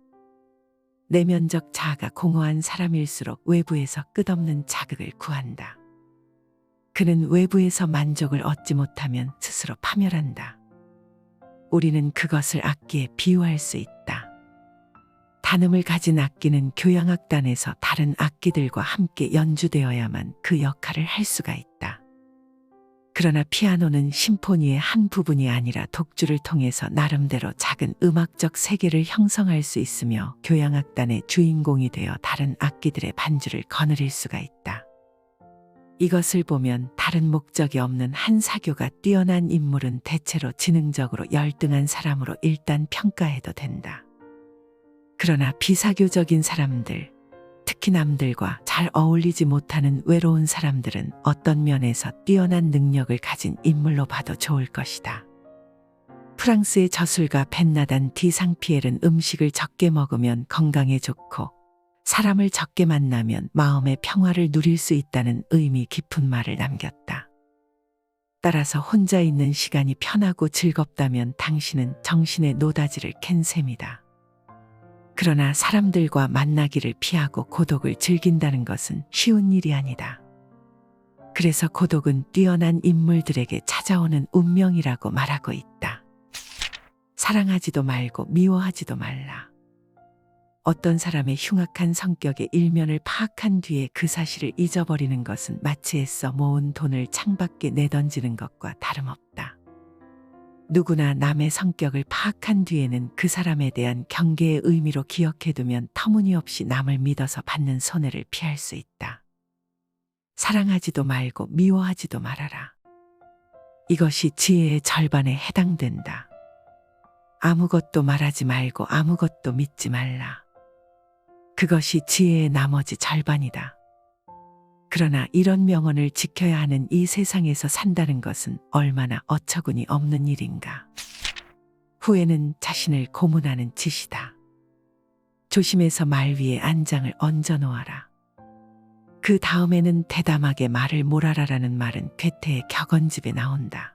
내면적 자아가 공허한 사람일수록 외부에서 끝없는 자극을 구한다. 그는 외부에서 만족을 얻지 못하면 스스로 파멸한다. 우리는 그것을 악기에 비유할 수 있다. 단음을 가진 악기는 교향악단에서 다른 악기들과 함께 연주되어야만 그 역할을 할 수가 있다. 그러나 피아노는 심포니의 한 부분이 아니라 독주를 통해서 나름대로 작은 음악적 세계를 형성할 수 있으며 교향악단의 주인공이 되어 다른 악기들의 반주를 거느릴 수가 있다. 이것을 보면 다른 목적이 없는 한 사교가 뛰어난 인물은 대체로 지능적으로 열등한 사람으로 일단 평가해도 된다. 그러나 비사교적인 사람들, 특히 남들과 잘 어울리지 못하는 외로운 사람들은 어떤 면에서 뛰어난 능력을 가진 인물로 봐도 좋을 것이다. 프랑스의 저술가 벤나단 디 상피엘은 음식을 적게 먹으면 건강에 좋고 사람을 적게 만나면 마음의 평화를 누릴 수 있다는 의미 깊은 말을 남겼다. 따라서 혼자 있는 시간이 편하고 즐겁다면 당신은 정신의 노다지를 캔 셈이다. 그러나 사람들과 만나기를 피하고 고독을 즐긴다는 것은 쉬운 일이 아니다. 그래서 고독은 뛰어난 인물들에게 찾아오는 운명이라고 말하고 있다. 사랑하지도 말고 미워하지도 말라. 어떤 사람의 흉악한 성격의 일면을 파악한 뒤에 그 사실을 잊어버리는 것은 마치 애써 모은 돈을 창밖에 내던지는 것과 다름없다. 누구나 남의 성격을 파악한 뒤에는 그 사람에 대한 경계의 의미로 기억해두면 터무니없이 남을 믿어서 받는 손해를 피할 수 있다. 사랑하지도 말고 미워하지도 말아라. 이것이 지혜의 절반에 해당된다. 아무것도 말하지 말고 아무것도 믿지 말라. 그것이 지혜의 나머지 절반이다. 그러나 이런 명언을 지켜야 하는 이 세상에서 산다는 것은 얼마나 어처구니 없는 일인가. 후회는 자신을 고문하는 짓이다. 조심해서 말 위에 안장을 얹어 놓아라. 그 다음에는 대담하게 말을 몰아라라는 말은 괴테의 격언집에 나온다.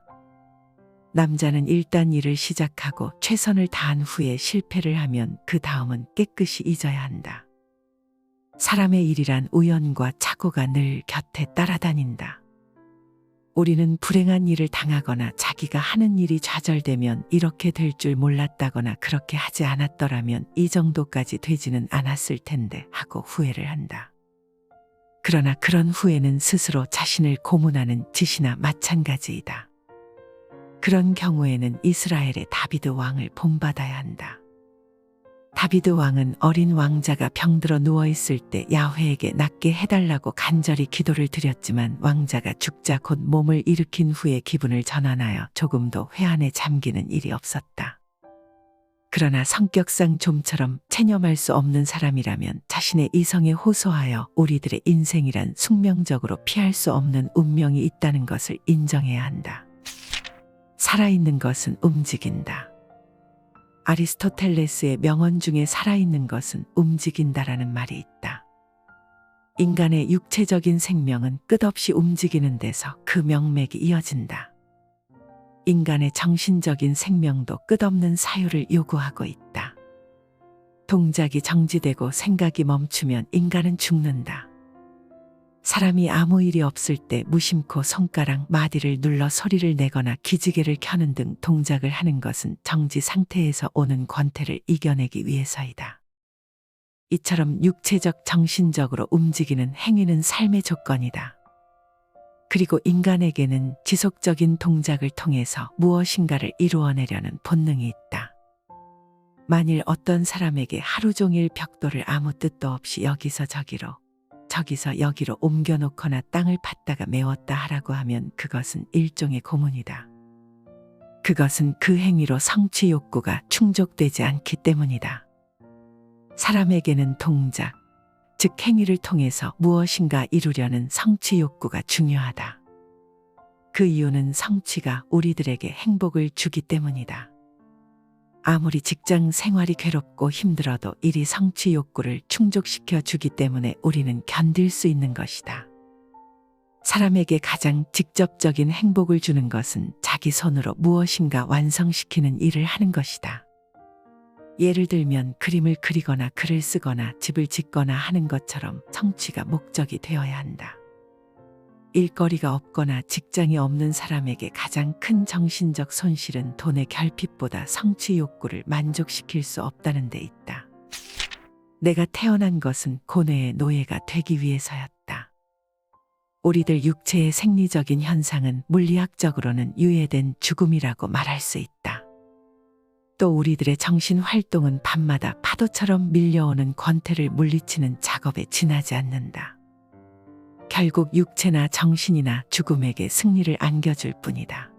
남자는 일단 일을 시작하고 최선을 다한 후에 실패를 하면 그 다음은 깨끗이 잊어야 한다. 사람의 일이란 우연과 착오가 늘 곁에 따라다닌다. 우리는 불행한 일을 당하거나 자기가 하는 일이 좌절되면 이렇게 될 줄 몰랐다거나 그렇게 하지 않았더라면 이 정도까지 되지는 않았을 텐데 하고 후회를 한다. 그러나 그런 후회는 스스로 자신을 고문하는 짓이나 마찬가지이다. 그런 경우에는 이스라엘의 다비드 왕을 본받아야 한다. 다비드 왕은 어린 왕자가 병들어 누워있을 때 야훼에게 낫게 해달라고 간절히 기도를 드렸지만 왕자가 죽자 곧 몸을 일으킨 후에 기분을 전환하여 조금도 회한에 잠기는 일이 없었다. 그러나 성격상 좀처럼 체념할 수 없는 사람이라면 자신의 이성에 호소하여 우리들의 인생이란 숙명적으로 피할 수 없는 운명이 있다는 것을 인정해야 한다. 살아있는 것은 움직인다. 아리스토텔레스의 명언 중에 살아있는 것은 움직인다라는 말이 있다. 인간의 육체적인 생명은 끝없이 움직이는 데서 그 명맥이 이어진다. 인간의 정신적인 생명도 끝없는 사유를 요구하고 있다. 동작이 정지되고 생각이 멈추면 인간은 죽는다. 사람이 아무 일이 없을 때 무심코 손가락 마디를 눌러 소리를 내거나 기지개를 켜는 등 동작을 하는 것은 정지 상태에서 오는 권태를 이겨내기 위해서이다. 이처럼 육체적, 정신적으로 움직이는 행위는 삶의 조건이다. 그리고 인간에게는 지속적인 동작을 통해서 무엇인가를 이루어내려는 본능이 있다. 만일 어떤 사람에게 하루 종일 벽돌을 아무 뜻도 없이 여기서 여기로 옮겨놓거나 땅을 팠다가 메웠다 하라고 하면 그것은 일종의 고문이다. 그것은 그 행위로 성취 욕구가 충족되지 않기 때문이다. 사람에게는 동작, 즉 행위를 통해서 무엇인가 이루려는 성취 욕구가 중요하다. 그 이유는 성취가 우리들에게 행복을 주기 때문이다. 아무리 직장 생활이 괴롭고 힘들어도 일이 성취 욕구를 충족시켜 주기 때문에 우리는 견딜 수 있는 것이다. 사람에게 가장 직접적인 행복을 주는 것은 자기 손으로 무엇인가 완성시키는 일을 하는 것이다. 예를 들면 그림을 그리거나 글을 쓰거나 집을 짓거나 하는 것처럼 성취가 목적이 되어야 한다. 일거리가 없거나 직장이 없는 사람에게 가장 큰 정신적 손실은 돈의 결핍보다 성취 욕구를 만족시킬 수 없다는 데 있다. 내가 태어난 것은 고뇌의 노예가 되기 위해서였다. 우리들 육체의 생리적인 현상은 물리학적으로는 유예된 죽음이라고 말할 수 있다. 또 우리들의 정신 활동은 밤마다 파도처럼 밀려오는 권태를 물리치는 작업에 지나지 않는다. 결국 육체나 정신이나 죽음에게 승리를 안겨줄 뿐이다.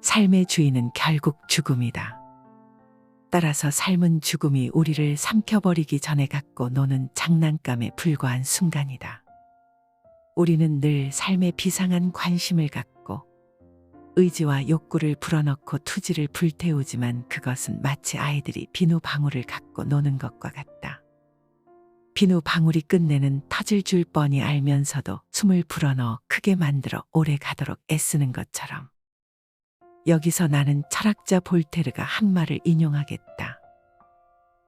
삶의 주인은 결국 죽음이다. 따라서 삶은 죽음이 우리를 삼켜버리기 전에 갖고 노는 장난감에 불과한 순간이다. 우리는 늘 삶에 비상한 관심을 갖고 의지와 욕구를 불어넣고 투지를 불태우지만 그것은 마치 아이들이 비누방울을 갖고 노는 것과 같다. 비누방울이 끝내는 터질 줄 뻔히 알면서도 숨을 불어넣어 크게 만들어 오래 가도록 애쓰는 것처럼. 여기서 나는 철학자 볼테르가 한 말을 인용하겠다.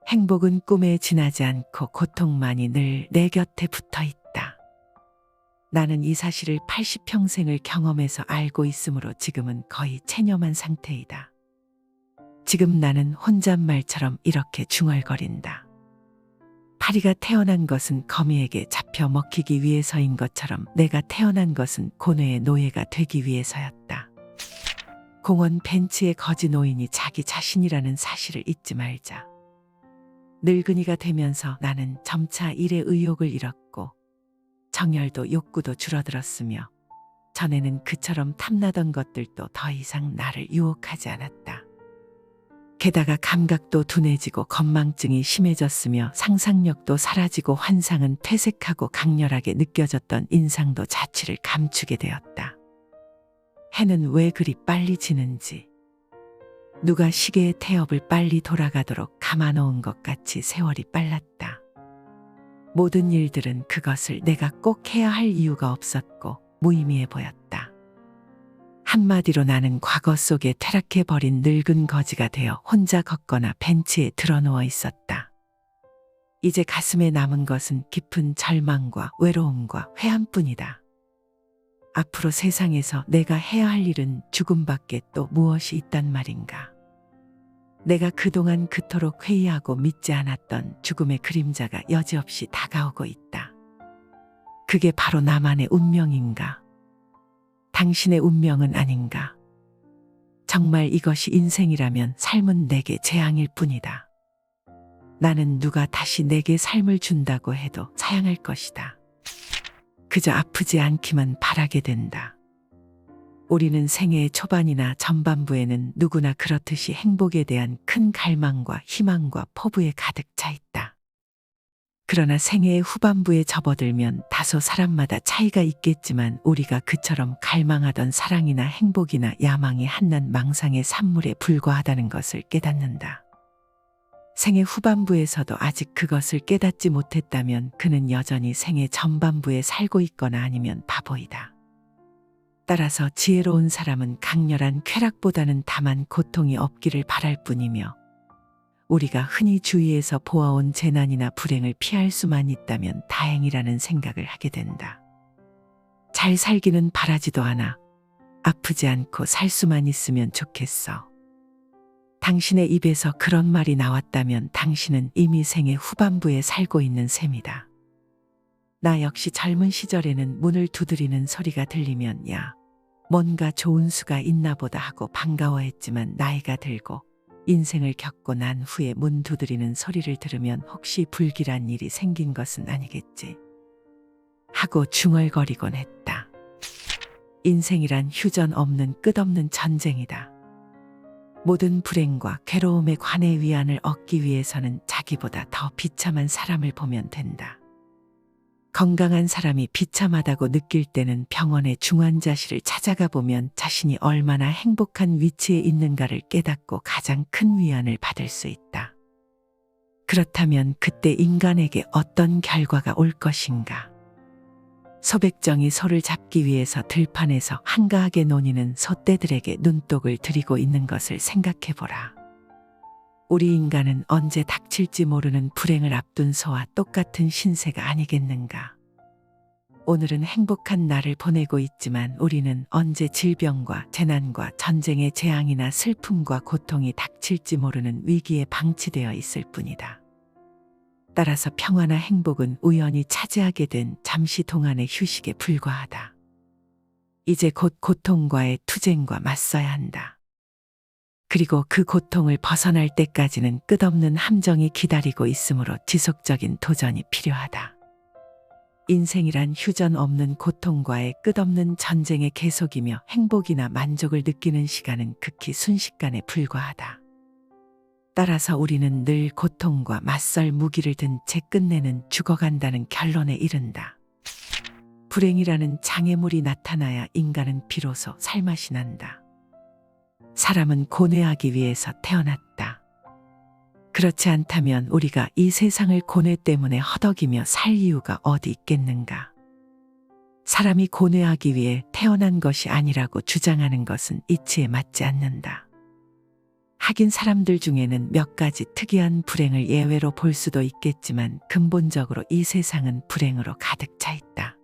행복은 꿈에 지나지 않고 고통만이 늘 내 곁에 붙어 있다. 나는 이 사실을 80평생을 경험해서 알고 있으므로 지금은 거의 체념한 상태이다. 지금 나는 혼잣말처럼 이렇게 중얼거린다. 파리가 태어난 것은 거미에게 잡혀 먹히기 위해서인 것처럼 내가 태어난 것은 고뇌의 노예가 되기 위해서였다. 공원 벤치의 거지 노인이 자기 자신이라는 사실을 잊지 말자. 늙은이가 되면서 나는 점차 일의 의욕을 잃었고 정열도 욕구도 줄어들었으며 전에는 그처럼 탐나던 것들도 더 이상 나를 유혹하지 않았다. 게다가 감각도 둔해지고 건망증이 심해졌으며 상상력도 사라지고 환상은 퇴색하고 강렬하게 느껴졌던 인상도 자취를 감추게 되었다. 해는 왜 그리 빨리 지는지, 누가 시계의 태엽을 빨리 돌아가도록 감아놓은 것 같이 세월이 빨랐다. 모든 일들은 그것을 내가 꼭 해야 할 이유가 없었고 무의미해 보였다. 한마디로 나는 과거 속에 퇴락해버린 늙은 거지가 되어 혼자 걷거나 벤치에 드러누워 있었다. 이제 가슴에 남은 것은 깊은 절망과 외로움과 회한뿐이다. 앞으로 세상에서 내가 해야 할 일은 죽음밖에 또 무엇이 있단 말인가. 내가 그동안 그토록 회의하고 믿지 않았던 죽음의 그림자가 여지없이 다가오고 있다. 그게 바로 나만의 운명인가? 당신의 운명은 아닌가? 정말 이것이 인생이라면 삶은 내게 재앙일 뿐이다. 나는 누가 다시 내게 삶을 준다고 해도 사양할 것이다. 그저 아프지 않기만 바라게 된다. 우리는 생애의 초반이나 전반부에는 누구나 그렇듯이 행복에 대한 큰 갈망과 희망과 포부에 가득 차 있다. 그러나 생애의 후반부에 접어들면 다소 사람마다 차이가 있겠지만 우리가 그처럼 갈망하던 사랑이나 행복이나 야망이 한낱 망상의 산물에 불과하다는 것을 깨닫는다. 생애 후반부에서도 아직 그것을 깨닫지 못했다면 그는 여전히 생애 전반부에 살고 있거나 아니면 바보이다. 따라서 지혜로운 사람은 강렬한 쾌락보다는 다만 고통이 없기를 바랄 뿐이며 우리가 흔히 주위에서 보아온 재난이나 불행을 피할 수만 있다면 다행이라는 생각을 하게 된다. 잘 살기는 바라지도 않아. 아프지 않고 살 수만 있으면 좋겠어. 당신의 입에서 그런 말이 나왔다면 당신은 이미 생의 후반부에 살고 있는 셈이다. 나 역시 젊은 시절에는 문을 두드리는 소리가 들리면 야, 뭔가 좋은 수가 있나 보다 하고 반가워했지만 나이가 들고 인생을 겪고 난 후에 문 두드리는 소리를 들으면 혹시 불길한 일이 생긴 것은 아니겠지 하고 중얼거리곤 했다. 인생이란 휴전 없는 끝없는 전쟁이다. 모든 불행과 괴로움에 관해 위안을 얻기 위해서는 자기보다 더 비참한 사람을 보면 된다. 건강한 사람이 비참하다고 느낄 때는 병원의 중환자실을 찾아가 보면 자신이 얼마나 행복한 위치에 있는가를 깨닫고 가장 큰 위안을 받을 수 있다. 그렇다면 그때 인간에게 어떤 결과가 올 것인가? 소백정이 소를 잡기 위해서 들판에서 한가하게 노니는 소떼들에게 눈독을 들이고 있는 것을 생각해보라. 우리 인간은 언제 닥칠지 모르는 불행을 앞둔 소와 똑같은 신세가 아니겠는가. 오늘은 행복한 날을 보내고 있지만 우리는 언제 질병과 재난과 전쟁의 재앙이나 슬픔과 고통이 닥칠지 모르는 위기에 방치되어 있을 뿐이다. 따라서 평화나 행복은 우연히 차지하게 된 잠시 동안의 휴식에 불과하다. 이제 곧 고통과의 투쟁과 맞서야 한다. 그리고 그 고통을 벗어날 때까지는 끝없는 함정이 기다리고 있으므로 지속적인 도전이 필요하다. 인생이란 휴전 없는 고통과의 끝없는 전쟁의 계속이며 행복이나 만족을 느끼는 시간은 극히 순식간에 불과하다. 따라서 우리는 늘 고통과 맞설 무기를 든 채 끝내는 죽어간다는 결론에 이른다. 불행이라는 장애물이 나타나야 인간은 비로소 살맛이 난다. 사람은 고뇌하기 위해서 태어났다. 그렇지 않다면 우리가 이 세상을 고뇌 때문에 허덕이며 살 이유가 어디 있겠는가. 사람이 고뇌하기 위해 태어난 것이 아니라고 주장하는 것은 이치에 맞지 않는다. 하긴 사람들 중에는 몇 가지 특이한 불행을 예외로 볼 수도 있겠지만 근본적으로 이 세상은 불행으로 가득 차 있다.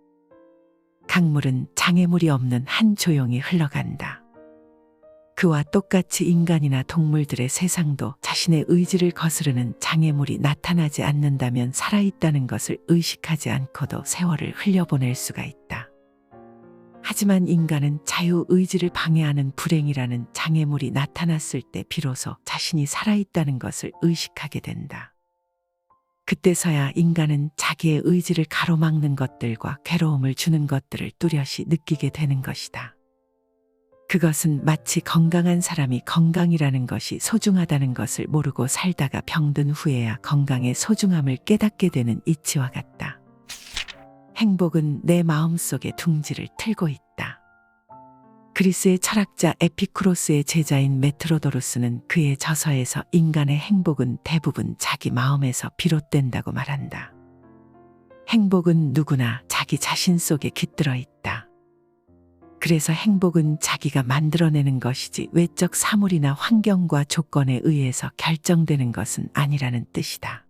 강물은 장애물이 없는 한 조용히 흘러간다. 그와 똑같이 인간이나 동물들의 세상도 자신의 의지를 거스르는 장애물이 나타나지 않는다면 살아있다는 것을 의식하지 않고도 세월을 흘려보낼 수가 있다. 하지만 인간은 자유의지를 방해하는 불행이라는 장애물이 나타났을 때 비로소 자신이 살아있다는 것을 의식하게 된다. 그때서야 인간은 자기의 의지를 가로막는 것들과 괴로움을 주는 것들을 뚜렷이 느끼게 되는 것이다. 그것은 마치 건강한 사람이 건강이라는 것이 소중하다는 것을 모르고 살다가 병든 후에야 건강의 소중함을 깨닫게 되는 이치와 같다. 행복은 내 마음속에 둥지를 틀고 있다. 그리스의 철학자 에피쿠로스의 제자인 메트로도루스는 그의 저서에서 인간의 행복은 대부분 자기 마음에서 비롯된다고 말한다. 행복은 누구나 자기 자신 속에 깃들어 있다. 그래서 행복은 자기가 만들어내는 것이지 외적 사물이나 환경과 조건에 의해서 결정되는 것은 아니라는 뜻이다.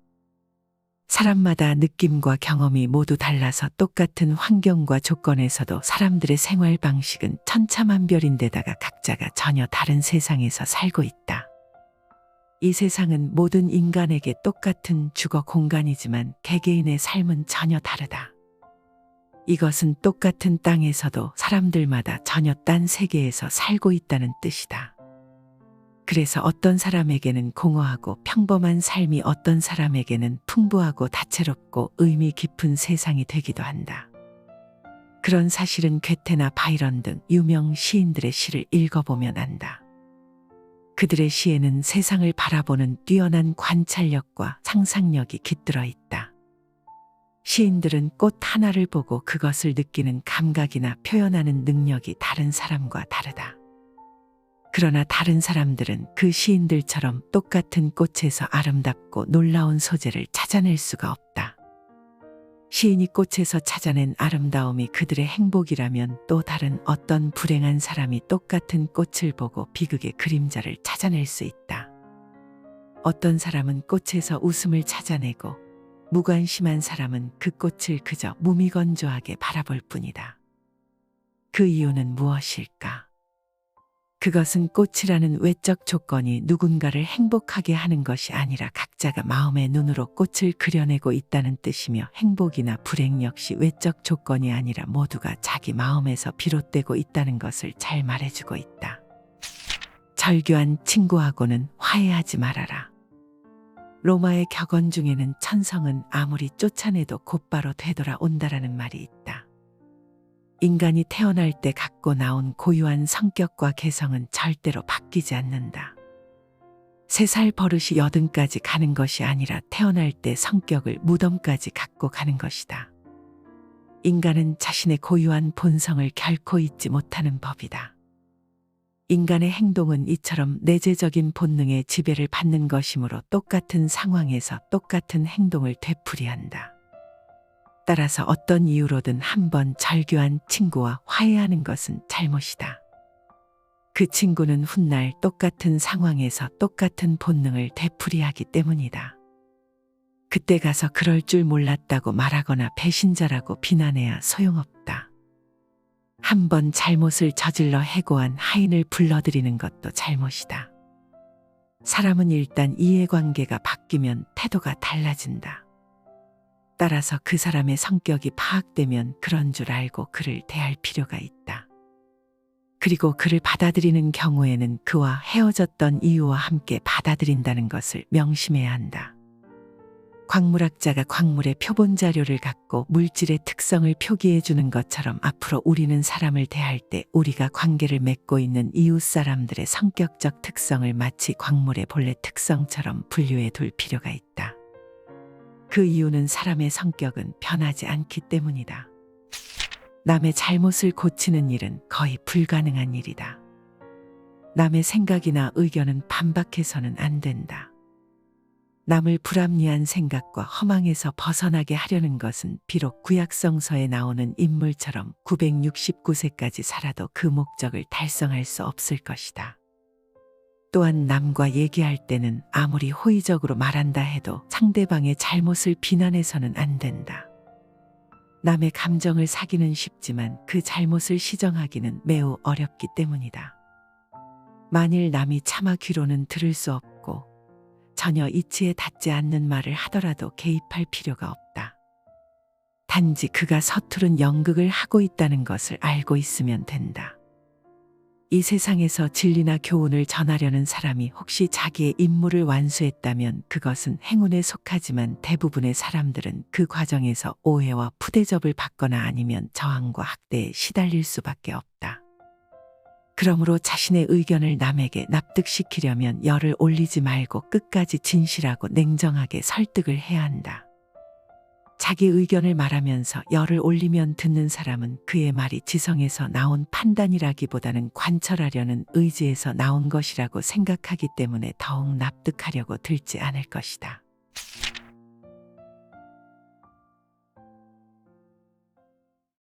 사람마다 느낌과 경험이 모두 달라서 똑같은 환경과 조건에서도 사람들의 생활 방식은 천차만별인데다가 각자가 전혀 다른 세상에서 살고 있다. 이 세상은 모든 인간에게 똑같은 주거 공간이지만 개개인의 삶은 전혀 다르다. 이것은 똑같은 땅에서도 사람들마다 전혀 딴 세계에서 살고 있다는 뜻이다. 그래서 어떤 사람에게는 공허하고 평범한 삶이 어떤 사람에게는 풍부하고 다채롭고 의미 깊은 세상이 되기도 한다. 그런 사실은 괴테나 바이런 등 유명 시인들의 시를 읽어보면 안다. 그들의 시에는 세상을 바라보는 뛰어난 관찰력과 상상력이 깃들어 있다. 시인들은 꽃 하나를 보고 그것을 느끼는 감각이나 표현하는 능력이 다른 사람과 다르다. 그러나 다른 사람들은 그 시인들처럼 똑같은 꽃에서 아름답고 놀라운 소재를 찾아낼 수가 없다. 시인이 꽃에서 찾아낸 아름다움이 그들의 행복이라면 또 다른 어떤 불행한 사람이 똑같은 꽃을 보고 비극의 그림자를 찾아낼 수 있다. 어떤 사람은 꽃에서 웃음을 찾아내고 무관심한 사람은 그 꽃을 그저 무미건조하게 바라볼 뿐이다. 그 이유는 무엇일까? 그것은 꽃이라는 외적 조건이 누군가를 행복하게 하는 것이 아니라 각자가 마음의 눈으로 꽃을 그려내고 있다는 뜻이며 행복이나 불행 역시 외적 조건이 아니라 모두가 자기 마음에서 비롯되고 있다는 것을 잘 말해주고 있다. 절규한 친구하고는 화해하지 말아라. 로마의 격언 중에는 천성은 아무리 쫓아내도 곧바로 되돌아온다라는 말이 있다. 인간이 태어날 때 갖고 나온 고유한 성격과 개성은 절대로 바뀌지 않는다. 3살 버릇이 80까지 가는 것이 아니라 태어날 때 성격을 무덤까지 갖고 가는 것이다. 인간은 자신의 고유한 본성을 결코 잊지 못하는 법이다. 인간의 행동은 이처럼 내재적인 본능의 지배를 받는 것이므로 똑같은 상황에서 똑같은 행동을 되풀이한다. 따라서 어떤 이유로든 한번 절교한 친구와 화해하는 것은 잘못이다. 그 친구는 훗날 똑같은 상황에서 똑같은 본능을 되풀이하기 때문이다. 그때 가서 그럴 줄 몰랐다고 말하거나 배신자라고 비난해야 소용없다. 한번 잘못을 저질러 해고한 하인을 불러들이는 것도 잘못이다. 사람은 일단 이해관계가 바뀌면 태도가 달라진다. 따라서 그 사람의 성격이 파악되면 그런 줄 알고 그를 대할 필요가 있다. 그리고 그를 받아들이는 경우에는 그와 헤어졌던 이유와 함께 받아들인다는 것을 명심해야 한다. 광물학자가 광물의 표본 자료를 갖고 물질의 특성을 표기해 주는 것처럼 앞으로 우리는 사람을 대할 때 우리가 관계를 맺고 있는 이웃 사람들의 성격적 특성을 마치 광물의 본래 특성처럼 분류해 둘 필요가 있다. 그 이유는 사람의 성격은 변하지 않기 때문이다. 남의 잘못을 고치는 일은 거의 불가능한 일이다. 남의 생각이나 의견은 반박해서는 안 된다. 남을 불합리한 생각과 허망에서 벗어나게 하려는 것은 비록 구약성서에 나오는 인물처럼 969세까지 살아도 그 목적을 달성할 수 없을 것이다. 또한 남과 얘기할 때는 아무리 호의적으로 말한다 해도 상대방의 잘못을 비난해서는 안 된다. 남의 감정을 사기는 쉽지만 그 잘못을 시정하기는 매우 어렵기 때문이다. 만일 남이 차마 귀로는 들을 수 없고 전혀 이치에 닿지 않는 말을 하더라도 개입할 필요가 없다. 단지 그가 서투른 연극을 하고 있다는 것을 알고 있으면 된다. 이 세상에서 진리나 교훈을 전하려는 사람이 혹시 자기의 임무를 완수했다면 그것은 행운에 속하지만 대부분의 사람들은 그 과정에서 오해와 푸대접을 받거나 아니면 저항과 학대에 시달릴 수밖에 없다. 그러므로 자신의 의견을 남에게 납득시키려면 열을 올리지 말고 끝까지 진실하고 냉정하게 설득을 해야 한다. 자기 의견을 말하면서 열을 올리면 듣는 사람은 그의 말이 지성에서 나온 판단이라기보다는 관철하려는 의지에서 나온 것이라고 생각하기 때문에 더욱 납득하려고 들지 않을 것이다.